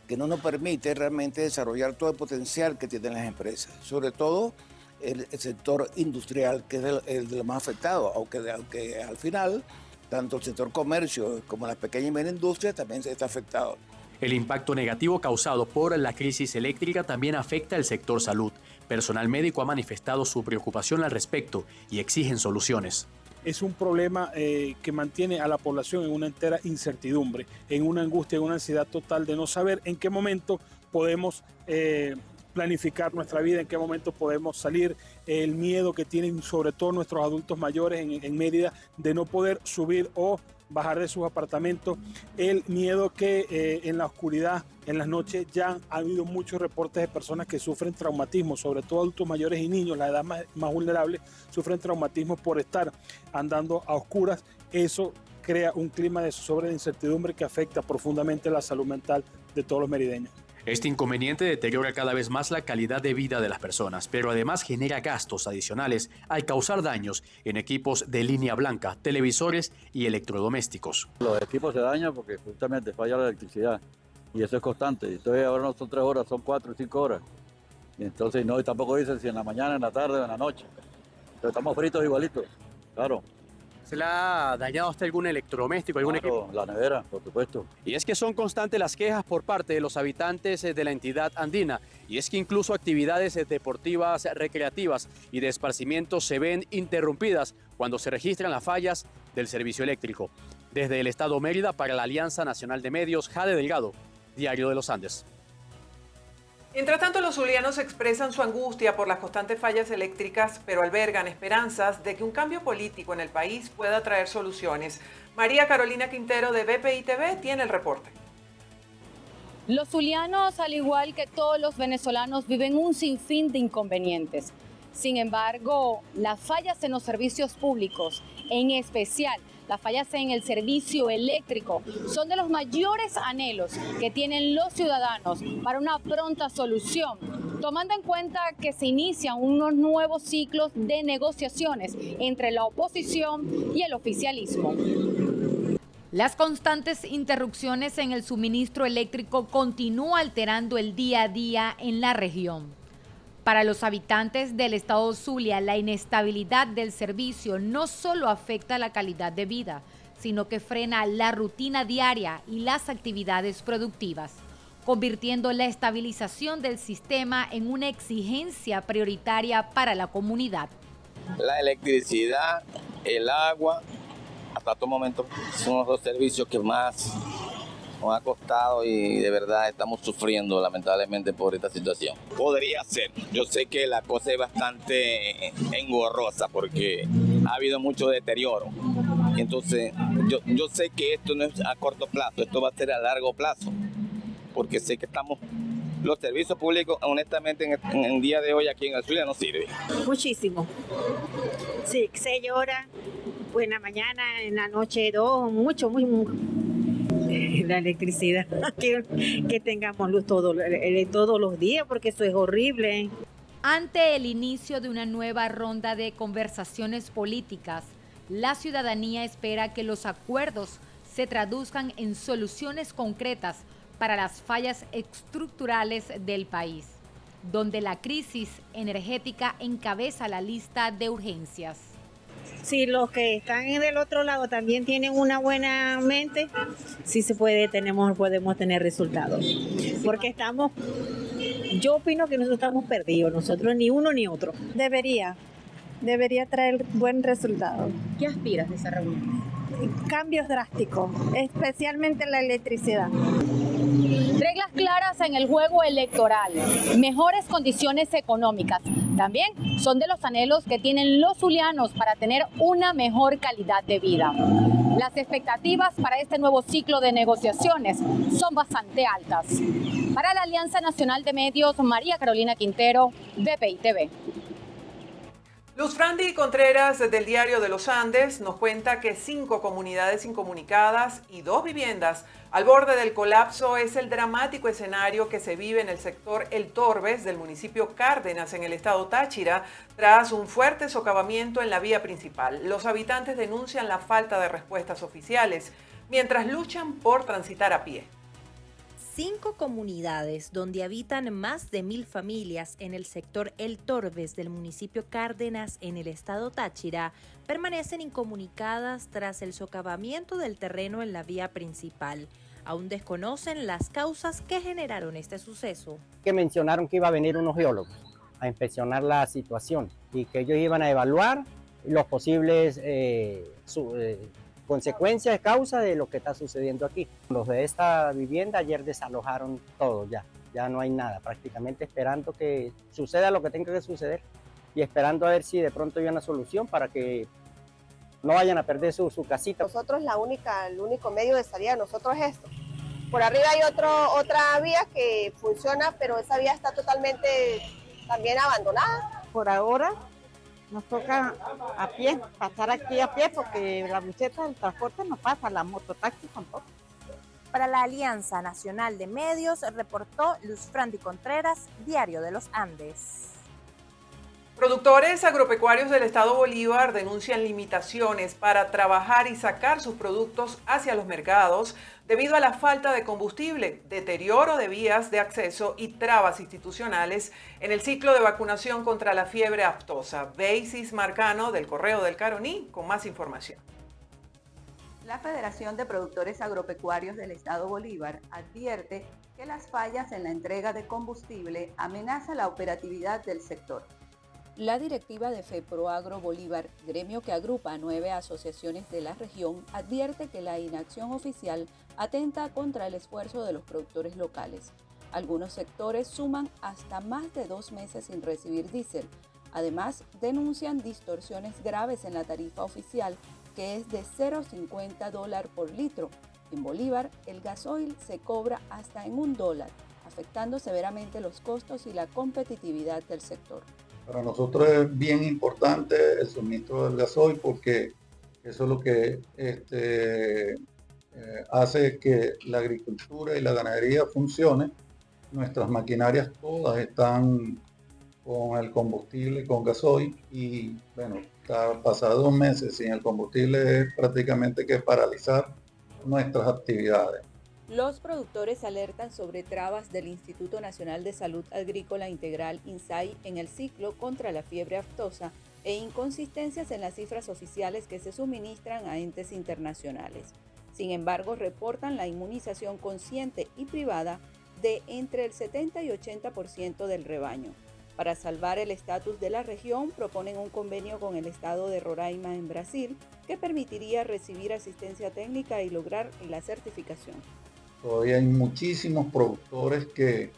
Speaker 19: que no nos permite realmente desarrollar todo el potencial que tienen las empresas, sobre todo el sector industrial, que es el de los más afectados, aunque al final tanto el sector comercio como la pequeña y media industria también está afectado.
Speaker 17: El impacto negativo causado por la crisis eléctrica también afecta al sector salud. Personal médico ha manifestado su preocupación al respecto y exigen soluciones.
Speaker 7: es un problema que mantiene a la población en una entera incertidumbre, en una angustia, en una ansiedad total de no saber en qué momento podemos planificar nuestra vida, en qué momento podemos salir, el miedo que tienen sobre todo nuestros adultos mayores en Mérida de no poder subir o bajar de sus apartamentos, el miedo que en la oscuridad, en las noches, ya ha habido muchos reportes de personas que sufren traumatismo, sobre todo adultos mayores y niños, la edad más vulnerable, sufren traumatismo por estar andando a oscuras. Eso crea un clima de zozobra de incertidumbre que afecta profundamente la salud mental de todos los merideños.
Speaker 17: Este inconveniente deteriora cada vez más la calidad de vida de las personas, pero además genera gastos adicionales al causar daños en equipos de línea blanca, televisores y electrodomésticos.
Speaker 18: Los equipos se dañan porque justamente falla la electricidad y eso es constante. Entonces ahora no son 3 horas, son 4 o 5 horas. Y entonces no, y tampoco dicen si en la mañana, en la tarde o en la noche. Entonces estamos fritos igualitos, claro.
Speaker 17: ¿Se le ha dañado hasta algún electrodoméstico, algún equipo?
Speaker 18: La nevera, por supuesto.
Speaker 17: Y es que son constantes las quejas por parte de los habitantes de la entidad andina. Y es que incluso actividades deportivas, recreativas y de esparcimiento se ven interrumpidas cuando se registran las fallas del servicio eléctrico. Desde el Estado Mérida, para la Alianza Nacional de Medios, Jade Delgado, Diario de los Andes.
Speaker 1: Mientras tanto, los zulianos expresan su angustia por las constantes fallas eléctricas, pero albergan esperanzas de que un cambio político en el país pueda traer soluciones. María Carolina Quintero de BPI TV tiene el reporte.
Speaker 20: Los zulianos, al igual que todos los venezolanos, viven un sinfín de inconvenientes. Sin embargo, las fallas en los servicios públicos, en especial las fallas en el servicio eléctrico, son de los mayores anhelos que tienen los ciudadanos para una pronta solución, tomando en cuenta que se inician unos nuevos ciclos de negociaciones entre la oposición y el oficialismo.
Speaker 21: Las constantes interrupciones en el suministro eléctrico continúan alterando el día a día en la región. Para los habitantes del estado Zulia, la inestabilidad del servicio no solo afecta la calidad de vida, sino que frena la rutina diaria y las actividades productivas, convirtiendo la estabilización del sistema en una exigencia prioritaria para la comunidad.
Speaker 22: La electricidad, el agua, hasta todo momento son los dos servicios que más nos ha costado y de verdad estamos sufriendo lamentablemente por esta situación. Podría ser, yo sé que la cosa es bastante engorrosa porque ha habido mucho deterioro. Entonces yo sé que esto no es a corto plazo, esto va a ser a largo plazo, porque sé que los servicios públicos honestamente en el día de hoy aquí en el Zulia no sirven.
Speaker 23: Muchísimo. Sí, 6 horas, pues en la mañana, en la noche 2, mucho. La electricidad, que tengamos luz todos los días, porque eso es horrible.
Speaker 21: Ante el inicio de una nueva ronda de conversaciones políticas, la ciudadanía espera que los acuerdos se traduzcan en soluciones concretas para las fallas estructurales del país, donde la crisis energética encabeza la lista de urgencias.
Speaker 23: Si los que están del otro lado también tienen una buena mente, sí se puede, podemos tener resultados. Porque yo opino que nosotros estamos perdidos, nosotros ni uno ni otro.
Speaker 24: Debería traer buen resultado.
Speaker 21: ¿Qué aspiras de esa reunión?
Speaker 24: Cambios drásticos, especialmente en la electricidad.
Speaker 20: Reglas claras en el juego electoral, mejores condiciones económicas. También son de los anhelos que tienen los zulianos para tener una mejor calidad de vida. Las expectativas para este nuevo ciclo de negociaciones son bastante altas. Para la Alianza Nacional de Medios, María Carolina Quintero, BPI TV.
Speaker 1: Luz Frandi Contreras del Diario de los Andes nos cuenta que 5 comunidades incomunicadas y 2 viviendas al borde del colapso es el dramático escenario que se vive en el sector El Torbes del municipio Cárdenas en el estado Táchira tras un fuerte socavamiento en la vía principal. Los habitantes denuncian la falta de respuestas oficiales mientras luchan por transitar a pie.
Speaker 28: 5 comunidades donde habitan más de 1000 familias en el sector El Torbes del municipio Cárdenas en el estado Táchira permanecen incomunicadas tras el socavamiento del terreno en la vía principal. Aún desconocen las causas que generaron este suceso.
Speaker 29: Que mencionaron que iba a venir unos geólogos a inspeccionar la situación y que ellos iban a evaluar
Speaker 2: los posibles consecuencias, causa de lo que está sucediendo aquí. Los de esta vivienda ayer desalojaron todo ya no hay nada, prácticamente esperando que suceda lo que tenga que suceder y esperando a ver si de pronto hay una solución para que no vayan a perder su casita.
Speaker 3: Nosotros el único medio de salida de nosotros es esto. Por arriba hay otra vía que funciona, pero esa vía está totalmente también abandonada.
Speaker 24: Por ahora nos toca a pie, pasar aquí a pie porque la buseta del transporte no pasa, la mototaxi tampoco.
Speaker 28: Para la Alianza Nacional de Medios, reportó Luz Frandy Contreras, Diario de los Andes.
Speaker 1: Productores agropecuarios del estado Bolívar denuncian limitaciones para trabajar y sacar sus productos hacia los mercados debido a la falta de combustible, deterioro de vías de acceso y trabas institucionales en el ciclo de vacunación contra la fiebre aftosa. Beisis Marcano, del Correo del Caroní, con más información.
Speaker 4: La Federación de Productores Agropecuarios del Estado Bolívar advierte que las fallas en la entrega de combustible amenazan la operatividad del sector.
Speaker 5: La directiva de FEPROAGRO Bolívar, gremio que agrupa a 9 asociaciones de la región, advierte que la inacción oficial atenta contra el esfuerzo de los productores locales. Algunos sectores suman hasta más de 2 meses sin recibir diésel. Además, denuncian distorsiones graves en la tarifa oficial, que es de $0.50 por litro. En Bolívar, el gasoil se cobra hasta en $1, afectando severamente los costos y la competitividad del sector.
Speaker 6: Para nosotros es bien importante el suministro del gasoil porque eso es lo que hace que la agricultura y la ganadería funcione. Nuestras maquinarias todas están con el combustible, con gasoil y bueno, pasar 2 meses sin el combustible es prácticamente que paralizar nuestras actividades.
Speaker 5: Los productores alertan sobre trabas del Instituto Nacional de Salud Agrícola Integral INSAI en el ciclo contra la fiebre aftosa e inconsistencias en las cifras oficiales que se suministran a entes internacionales. Sin embargo, reportan la inmunización consciente y privada de entre el 70 y 80% del rebaño. Para salvar el estatus de la región, proponen un convenio con el estado de Roraima en Brasil que permitiría recibir asistencia técnica y lograr la certificación.
Speaker 6: Todavía hay muchísimos productores que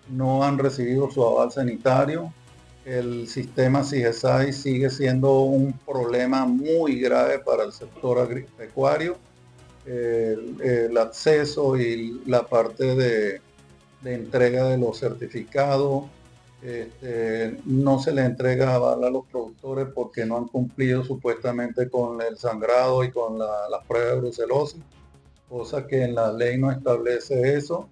Speaker 6: no han recibido su aval sanitario. El sistema CIGESAI sigue siendo un problema muy grave para el sector agropecuario. El acceso y la parte de entrega de los certificados, no se le entrega aval a los productores porque no han cumplido supuestamente con el sangrado y con las pruebas de brucelosis, cosa que en la ley no establece eso.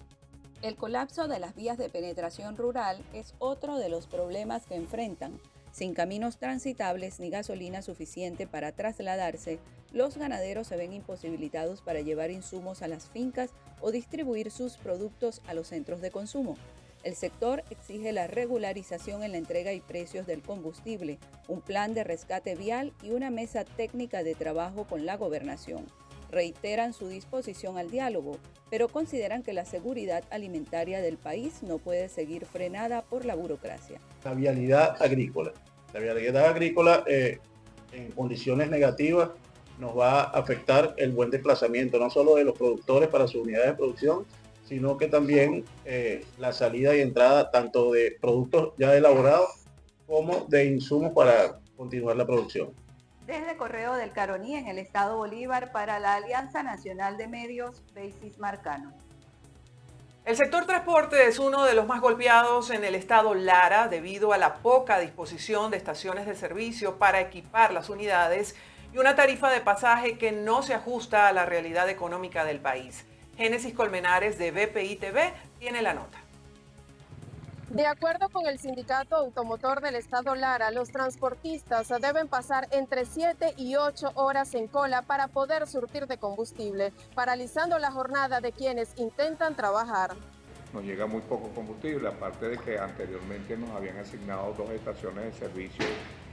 Speaker 5: El colapso de las vías de penetración rural es otro de los problemas que enfrentan. Sin caminos transitables ni gasolina suficiente para trasladarse, los ganaderos se ven imposibilitados para llevar insumos a las fincas o distribuir sus productos a los centros de consumo. El sector exige la regularización en la entrega y precios del combustible, un plan de rescate vial y una mesa técnica de trabajo con la gobernación. Reiteran su disposición al diálogo, pero consideran que la seguridad alimentaria del país no puede seguir frenada por la burocracia.
Speaker 8: La vialidad agrícola. La vialidad agrícola en condiciones negativas nos va a afectar el buen desplazamiento, no solo de los productores para sus unidades de producción, sino que también la salida y entrada tanto de productos ya elaborados como de insumos para continuar la producción.
Speaker 4: Desde Correo del Caroní, en el estado Bolívar, para la Alianza Nacional de Medios, Beisis Marcano.
Speaker 1: El sector transporte es uno de los más golpeados en el estado Lara debido a la poca disposición de estaciones de servicio para equipar las unidades y una tarifa de pasaje que no se ajusta a la realidad económica del país. Génesis Colmenares de BPI TV tiene la nota.
Speaker 9: De acuerdo con el Sindicato Automotor del Estado Lara, los transportistas deben pasar entre 7 y 8 horas en cola para poder surtir de combustible, paralizando la jornada de quienes intentan trabajar.
Speaker 25: Nos llega muy poco combustible, aparte de que anteriormente nos habían asignado 2 estaciones de servicio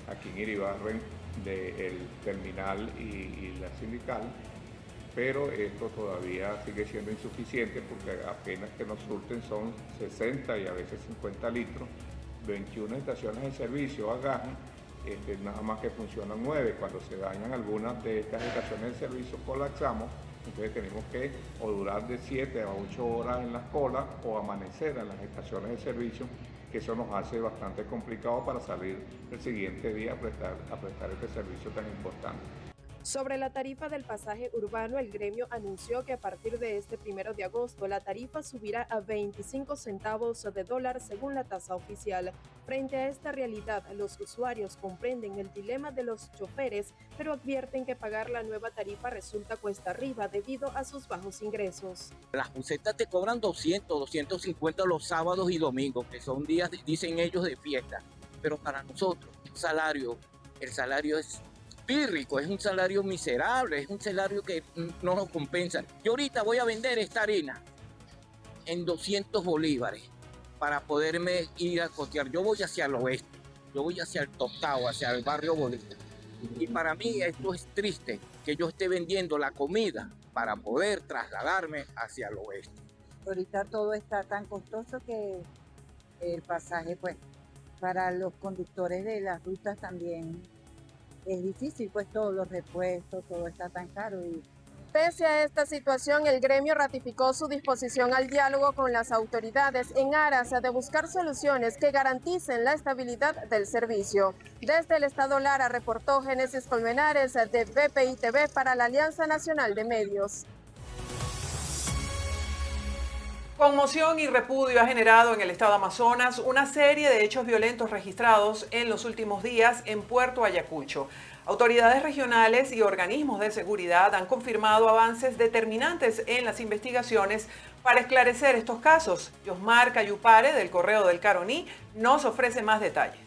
Speaker 25: aquí en Iribarren, del terminal y la sindical, pero esto todavía sigue siendo insuficiente porque apenas que nos surten son 60 y a veces 50 litros, 21 estaciones de servicio a gas nada más que funcionan 9. Cuando se dañan algunas de estas estaciones de servicio colapsamos, entonces tenemos que o durar de 7 a 8 horas en las colas o amanecer en las estaciones de servicio, que eso nos hace bastante complicado para salir el siguiente día a prestar este servicio tan importante.
Speaker 9: Sobre la tarifa del pasaje urbano, el gremio anunció que a partir de este 1 de agosto la tarifa subirá a 25 centavos de dólar según la tasa oficial. Frente a esta realidad, los usuarios comprenden el dilema de los choferes, pero advierten que pagar la nueva tarifa resulta cuesta arriba debido a sus bajos ingresos.
Speaker 10: Las busetas te cobran 200, 250 los sábados y domingos, que son días, dicen ellos, de fiesta. Pero para nosotros, el salario es pírrico, es un salario miserable, es un salario que no nos compensa. Yo ahorita voy a vender esta harina en 200 bolívares para poderme ir a costear. Yo voy hacia el oeste, yo voy hacia el Tostado, hacia el barrio Bolívar. Y para mí esto es triste, que yo esté vendiendo la comida para poder trasladarme hacia el oeste.
Speaker 11: Ahorita todo está tan costoso que el pasaje, pues, para los conductores de las rutas también es difícil, pues todos los repuestos, todo está tan caro.
Speaker 9: Pese a esta situación, el gremio ratificó su disposición al diálogo con las autoridades en aras de buscar soluciones que garanticen la estabilidad del servicio. Desde el Estado Lara reportó Génesis Colmenares de BPI TV para la Alianza Nacional de Medios.
Speaker 1: Conmoción y repudio ha generado en el estado Amazonas una serie de hechos violentos registrados en los últimos días en Puerto Ayacucho. Autoridades regionales y organismos de seguridad han confirmado avances determinantes en las investigaciones para esclarecer estos casos. Yosmar Cayupare, del Correo del Caroní, nos ofrece más detalles.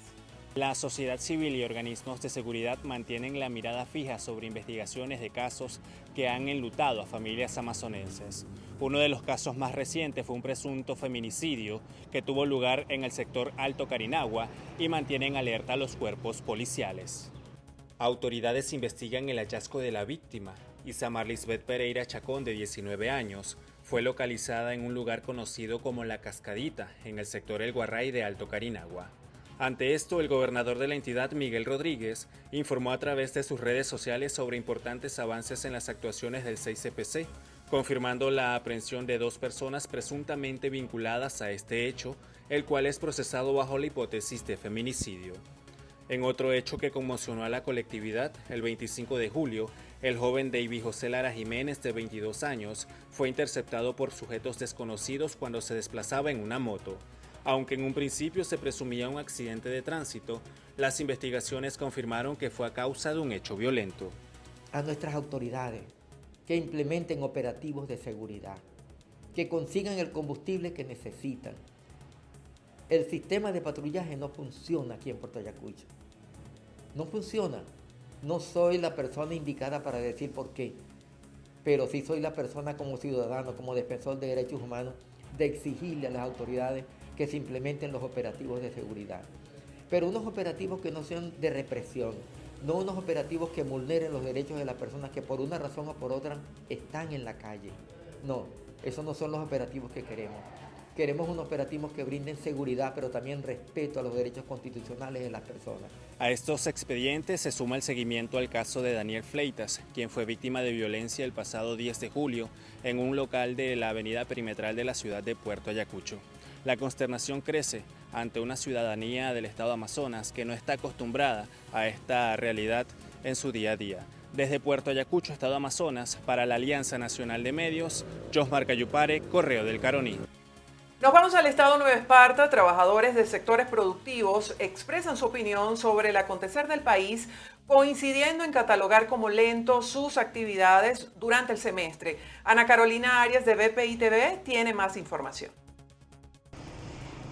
Speaker 12: La sociedad civil y organismos de seguridad mantienen la mirada fija sobre investigaciones de casos que han enlutado a familias amazonenses. Uno de los casos más recientes fue un presunto feminicidio que tuvo lugar en el sector Alto Carinagua y mantienen alerta a los cuerpos policiales. Autoridades investigan el hallazgo de la víctima. Isamar Lisbeth Pereira Chacón, de 19 años, fue localizada en un lugar conocido como La Cascadita, en el sector El Guarray de Alto Carinagua. Ante esto, el gobernador de la entidad, Miguel Rodríguez, informó a través de sus redes sociales sobre importantes avances en las actuaciones del 6CPC, confirmando la aprehensión de 2 personas presuntamente vinculadas a este hecho, el cual es procesado bajo la hipótesis de feminicidio. En otro hecho que conmocionó a la colectividad, el 25 de julio, el joven David José Lara Jiménez, de 22 años, fue interceptado por sujetos desconocidos cuando se desplazaba en una moto. Aunque en un principio se presumía un accidente de tránsito, las investigaciones confirmaron que fue a causa de un hecho violento.
Speaker 13: A nuestras autoridades que implementen operativos de seguridad, que consigan el combustible que necesitan. El sistema de patrullaje no funciona aquí en Puerto Ayacucho. No funciona. No soy la persona indicada para decir por qué, pero sí soy la persona como ciudadano, como defensor de derechos humanos, de exigirle a las autoridades que se implementen los operativos de seguridad. Pero unos operativos que no sean de represión, no unos operativos que vulneren los derechos de las personas que por una razón o por otra están en la calle. No, esos no son los operativos que queremos. Queremos unos operativos que brinden seguridad, pero también respeto a los derechos constitucionales de las personas.
Speaker 12: A estos expedientes se suma el seguimiento al caso de Daniel Fleitas, quien fue víctima de violencia el pasado 10 de julio en un local de la avenida perimetral de la ciudad de Puerto Ayacucho. La consternación crece ante una ciudadanía del estado Amazonas que no está acostumbrada a esta realidad en su día a día. Desde Puerto Ayacucho, estado Amazonas, para la Alianza Nacional de Medios, Yosmar Cayupare, Correo del Caroní.
Speaker 1: Nos vamos al estado Nueva Esparta. Trabajadores de sectores productivos expresan su opinión sobre el acontecer del país, coincidiendo en catalogar como lento sus actividades durante el semestre. Ana Carolina Arias, de BPI TV, tiene más información.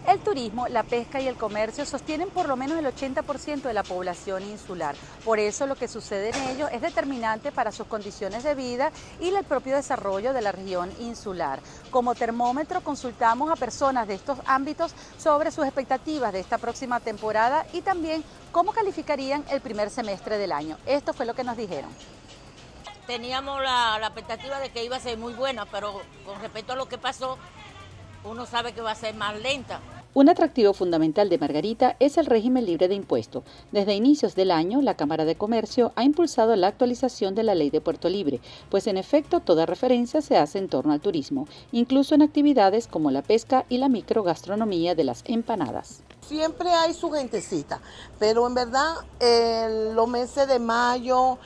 Speaker 15: El turismo, la pesca y el comercio sostienen por lo menos el 80% de la población insular. Por eso lo que sucede en ellos es determinante para sus condiciones de vida y el propio desarrollo de la región insular. Como termómetro consultamos a personas de estos ámbitos sobre sus expectativas de esta próxima temporada y también cómo calificarían el primer semestre del año. Esto fue lo que nos dijeron.
Speaker 16: Teníamos la expectativa de que iba a ser muy buena, pero con respecto a lo que pasó, uno sabe que va a ser más lenta.
Speaker 7: Un atractivo fundamental de Margarita es el régimen libre de impuesto. Desde inicios del año, la Cámara de Comercio ha impulsado la actualización de la ley de Puerto Libre, pues en efecto toda referencia se hace en torno al turismo, incluso en actividades como la pesca y la microgastronomía de las empanadas.
Speaker 14: Siempre hay su gentecita, pero en verdad los meses de mayo,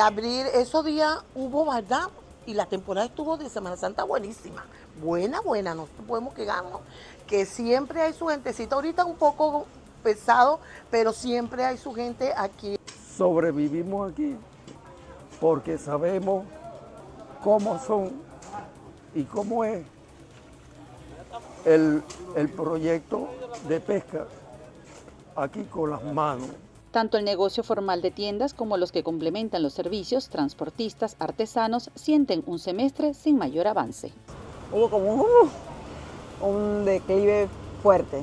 Speaker 14: abril, esos días hubo, ¿verdad? Y la temporada estuvo de Semana Santa buenísima, buena, no podemos quejarnos, que siempre hay su gentecita, ahorita un poco pesado, pero siempre hay su gente aquí.
Speaker 17: Sobrevivimos aquí porque sabemos cómo son y cómo es el proyecto de pesca aquí con las manos.
Speaker 7: Tanto el negocio formal de tiendas como los que complementan los servicios, transportistas, artesanos, sienten un semestre sin mayor avance.
Speaker 18: Hubo como un declive fuerte,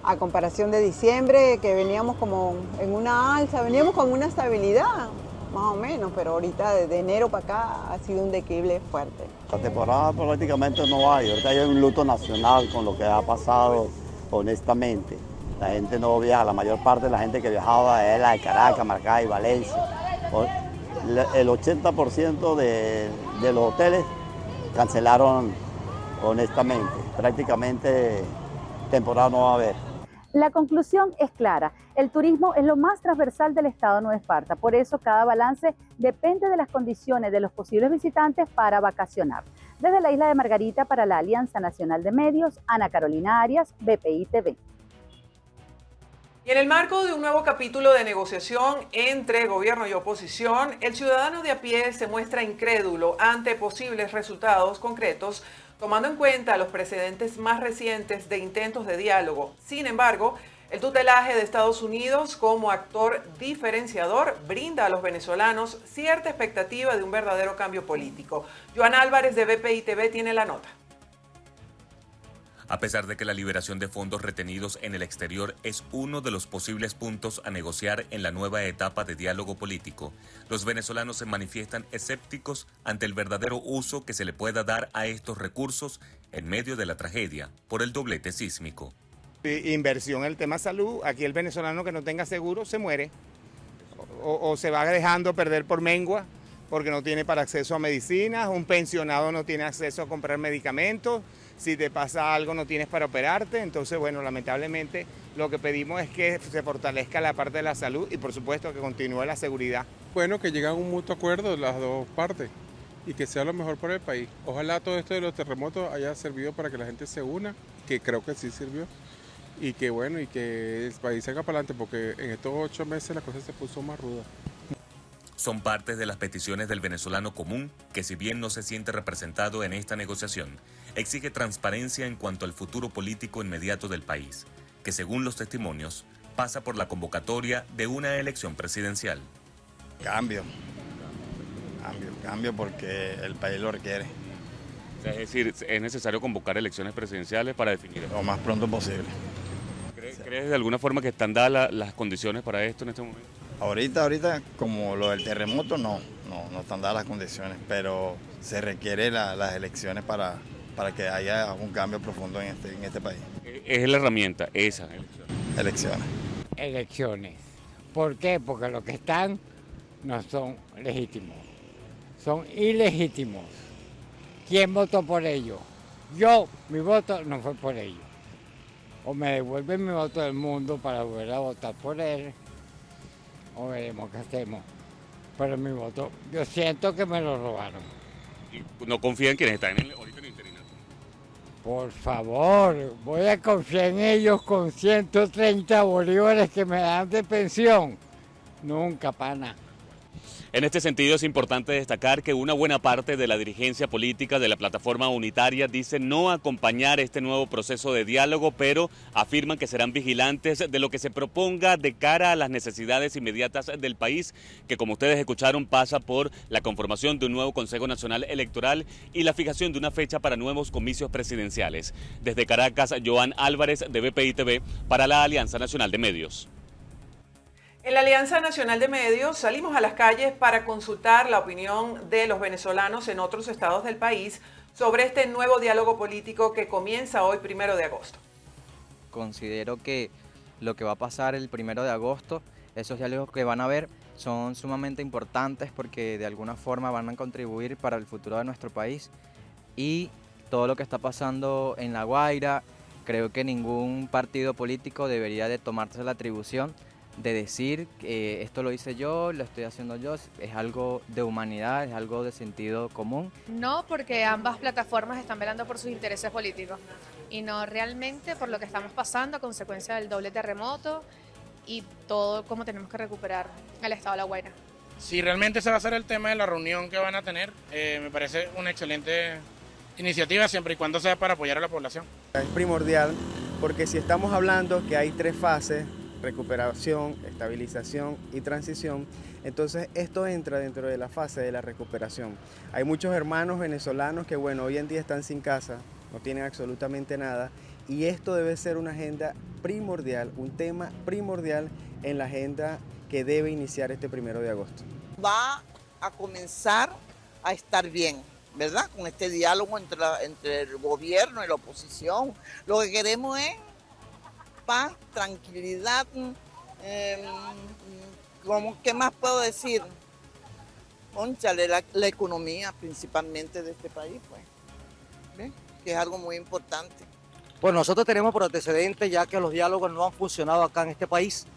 Speaker 18: a comparación de diciembre, que veníamos como en una alza, veníamos con una estabilidad, más o menos, pero ahorita desde enero para acá ha sido un declive fuerte.
Speaker 19: La temporada prácticamente no hay, ahorita hay un luto nacional con lo que ha pasado, honestamente. La gente no viaja, la mayor parte de la gente que viajaba es la de Caracas, Maracay, Valencia. El 80% de los hoteles cancelaron, honestamente. Prácticamente temporada no va a haber.
Speaker 15: La conclusión es clara. El turismo es lo más transversal del Estado de Nueva Esparta. Por eso cada balance depende de las condiciones de los posibles visitantes para vacacionar. Desde la isla de Margarita para la Alianza Nacional de Medios, Ana Carolina Arias, BPI TV.
Speaker 1: Y en el marco de un nuevo capítulo de negociación entre gobierno y oposición, el ciudadano de a pie se muestra incrédulo ante posibles resultados concretos, tomando en cuenta los precedentes más recientes de intentos de diálogo. Sin embargo, el tutelaje de Estados Unidos como actor diferenciador brinda a los venezolanos cierta expectativa de un verdadero cambio político. Joan Álvarez de BPI TV tiene la nota.
Speaker 22: A pesar de que la liberación de fondos retenidos en el exterior es uno de los posibles puntos a negociar en la nueva etapa de diálogo político, los venezolanos se manifiestan escépticos ante el verdadero uso que se le pueda dar a estos recursos en medio de la tragedia por el doblete sísmico.
Speaker 26: Inversión en el tema salud, aquí el venezolano que no tenga seguro se muere o se va dejando perder por mengua porque no tiene para acceso a medicinas, un pensionado no tiene acceso a comprar medicamentos. Si te pasa algo no tienes para operarte, entonces bueno, lamentablemente lo que pedimos es que se fortalezca la parte de la salud y por supuesto que continúe la seguridad.
Speaker 27: Bueno, que lleguen a un mutuo acuerdo de las dos partes y que sea lo mejor para el país. Ojalá todo esto de los terremotos haya servido para que la gente se una, que creo que sí sirvió, y que bueno, y que el país salga para adelante porque en estos 8 meses la cosa se puso más ruda.
Speaker 22: Son parte de las peticiones del venezolano común que, si bien no se siente representado en esta negociación, exige transparencia en cuanto al futuro político inmediato del país, que según los testimonios pasa por la convocatoria de una elección presidencial.
Speaker 19: Cambio porque el país lo requiere.
Speaker 22: O sea, es decir, es necesario convocar elecciones presidenciales para definir.
Speaker 19: Lo más pronto posible.
Speaker 22: ¿Crees de alguna forma que están dadas las condiciones para esto en este momento?
Speaker 19: Ahorita, como lo del terremoto, no están dadas las condiciones, pero se requiere las elecciones para que haya un cambio profundo en este país.
Speaker 22: Es la herramienta, esa
Speaker 19: elecciones.
Speaker 29: Elecciones. ¿Por qué? Porque los que están no son legítimos, son ilegítimos. ¿Quién votó por ellos? Yo, mi voto no fue por ellos. O me devuelven mi voto del mundo para volver a votar por él, o veremos qué hacemos. Pero mi voto, yo siento que me lo robaron.
Speaker 22: ¿Y no confía en quienes están ahorita en el interinato?
Speaker 29: Por favor, voy a confiar en ellos con 130 bolívares que me dan de pensión. Nunca, pana.
Speaker 22: En este sentido es importante destacar que una buena parte de la dirigencia política de la plataforma unitaria dice no acompañar este nuevo proceso de diálogo, pero afirman que serán vigilantes de lo que se proponga de cara a las necesidades inmediatas del país, que como ustedes escucharon pasa por la conformación de un nuevo Consejo Nacional Electoral y la fijación de una fecha para nuevos comicios presidenciales. Desde Caracas, Joan Álvarez de BPI TV para la Alianza Nacional de Medios.
Speaker 1: En la Alianza Nacional de Medios salimos a las calles para consultar la opinión de los venezolanos en otros estados del país sobre este nuevo diálogo político que comienza hoy 1 de agosto.
Speaker 2: considero que lo que va a pasar el 1 de agosto, esos diálogos que van a haber son sumamente importantes porque de alguna forma van a contribuir para el futuro de nuestro país, y todo lo que está pasando en La Guaira, creo que ningún partido político debería de tomarse la atribución de decir que esto lo hice yo, lo estoy haciendo yo. Es algo de humanidad, es algo de sentido común.
Speaker 3: No, porque ambas plataformas están velando por sus intereses políticos y no realmente por lo que estamos pasando a consecuencia del doble terremoto y todo cómo tenemos que recuperar el estado de La Guaira.
Speaker 5: Si realmente ese va a ser el tema de la reunión que van a tener, me parece una excelente iniciativa siempre y cuando sea para apoyar a la población.
Speaker 6: Es primordial porque si estamos hablando que hay 3 fases, recuperación, estabilización y transición, entonces esto entra dentro de la fase de la recuperación. Hay muchos hermanos venezolanos que hoy en día están sin casa, no tienen absolutamente nada, y esto debe ser una agenda primordial, un tema primordial en la agenda que debe iniciar este 1 de agosto.
Speaker 14: Va a comenzar a estar bien, ¿verdad? Con este diálogo entre el gobierno y la oposición. Lo que queremos es paz, tranquilidad, ¿qué más puedo decir? Cónchale, la economía principalmente de este país, pues, ¿ves? Que es algo muy importante.
Speaker 20: Pues nosotros tenemos por antecedente ya que los diálogos no han funcionado acá en este país,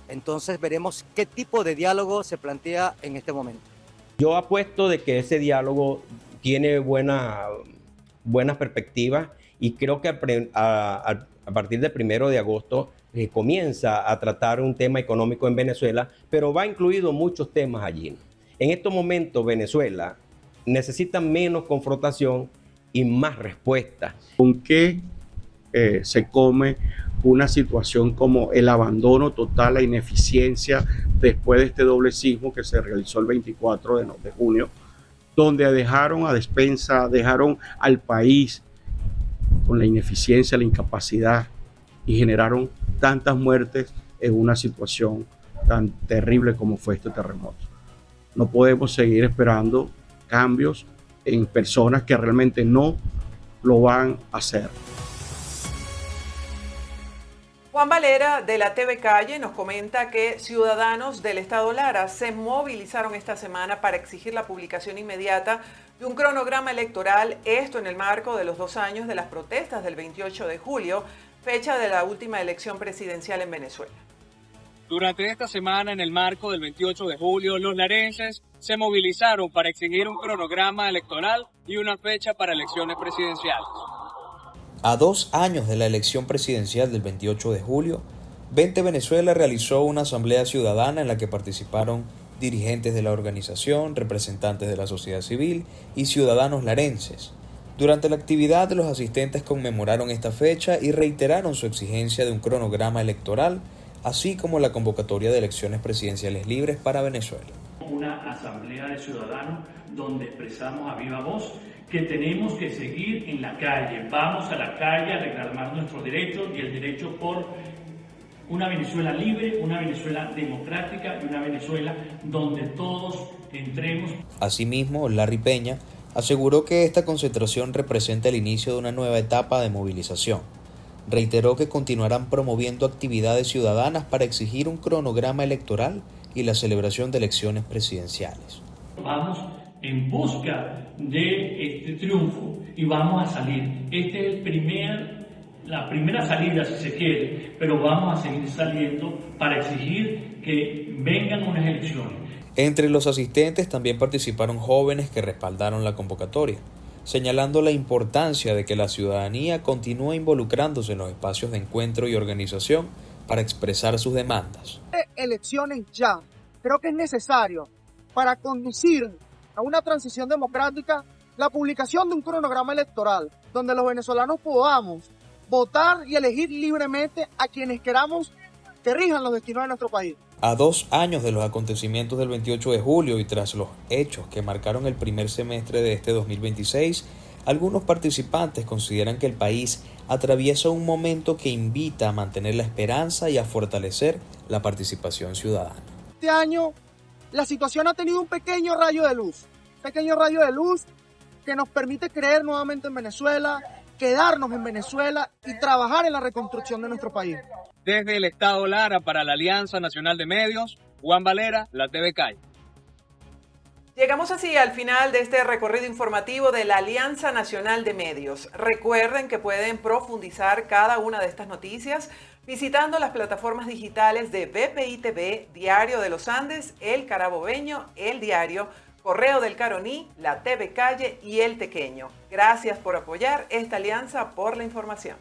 Speaker 20: entonces veremos qué tipo de diálogo se plantea en este momento.
Speaker 21: Yo apuesto de que ese diálogo tiene buenas perspectivas y creo que a partir del 1 de agosto comienza a tratar un tema económico en Venezuela, pero va incluido muchos temas allí. En estos momentos Venezuela necesita menos confrontación y más respuestas.
Speaker 8: ¿Con qué se come una situación como el abandono total, la ineficiencia después de este doble sismo que se realizó el 24 de junio, donde dejaron a despensa, dejaron al país con la ineficiencia, la incapacidad y generaron tantas muertes en una situación tan terrible como fue este terremoto? No podemos seguir esperando cambios en personas que realmente no lo van a hacer.
Speaker 1: Juan Valera de la TV Calle nos comenta que ciudadanos del estado Lara se movilizaron esta semana para exigir la publicación inmediata de un cronograma electoral, esto en el marco de los 2 años de las protestas del 28 de julio, fecha de la última elección presidencial en Venezuela.
Speaker 23: Durante esta semana, en el marco del 28 de julio, los larenses se movilizaron para exigir un cronograma electoral y una fecha para elecciones presidenciales.
Speaker 24: A 2 años de la elección presidencial del 28 de julio, Vente Venezuela realizó una asamblea ciudadana en la que participaron dirigentes de la organización, representantes de la sociedad civil y ciudadanos larenses. Durante la actividad, los asistentes conmemoraron esta fecha y reiteraron su exigencia de un cronograma electoral, así como la convocatoria de elecciones presidenciales libres para Venezuela.
Speaker 28: Una asamblea de ciudadanos donde expresamos a viva voz que tenemos que seguir en la calle. Vamos a la calle a reclamar nuestros derechos y el derecho por una Venezuela libre, una Venezuela democrática y una Venezuela donde todos entremos.
Speaker 24: Asimismo, Larry Peña aseguró que esta concentración representa el inicio de una nueva etapa de movilización. Reiteró que continuarán promoviendo actividades ciudadanas para exigir un cronograma electoral y la celebración de elecciones presidenciales.
Speaker 28: Vamos en busca de este triunfo y vamos a salir. Este es la primera salida, si se quiere, pero vamos a seguir saliendo para exigir que vengan unas elecciones.
Speaker 24: Entre los asistentes también participaron jóvenes que respaldaron la convocatoria, señalando la importancia de que la ciudadanía continúe involucrándose en los espacios de encuentro y organización para expresar sus demandas.
Speaker 30: Elecciones ya. Creo que es necesario para conducir a una transición democrática la publicación de un cronograma electoral donde los venezolanos podamos votar y elegir libremente a quienes queramos que rijan los destinos de nuestro país.
Speaker 24: A 2 años de los acontecimientos del 28 de julio y tras los hechos que marcaron el primer semestre de este 2026, algunos participantes consideran que el país atraviesa un momento que invita a mantener la esperanza y a fortalecer la participación ciudadana.
Speaker 30: Este año la situación ha tenido un pequeño rayo de luz que nos permite creer nuevamente en Venezuela, quedarnos en Venezuela y trabajar en la reconstrucción de nuestro país.
Speaker 23: Desde el Estado Lara para la Alianza Nacional de Medios, Juan Valera, la TV Calle.
Speaker 1: Llegamos así al final de este recorrido informativo de la Alianza Nacional de Medios. Recuerden que pueden profundizar cada una de estas noticias visitando las plataformas digitales de BPI TV, Diario de los Andes, El Carabobeño, El Diario, Correo del Caroní, la TV Calle y El Tequeño. Gracias por apoyar esta alianza por la información.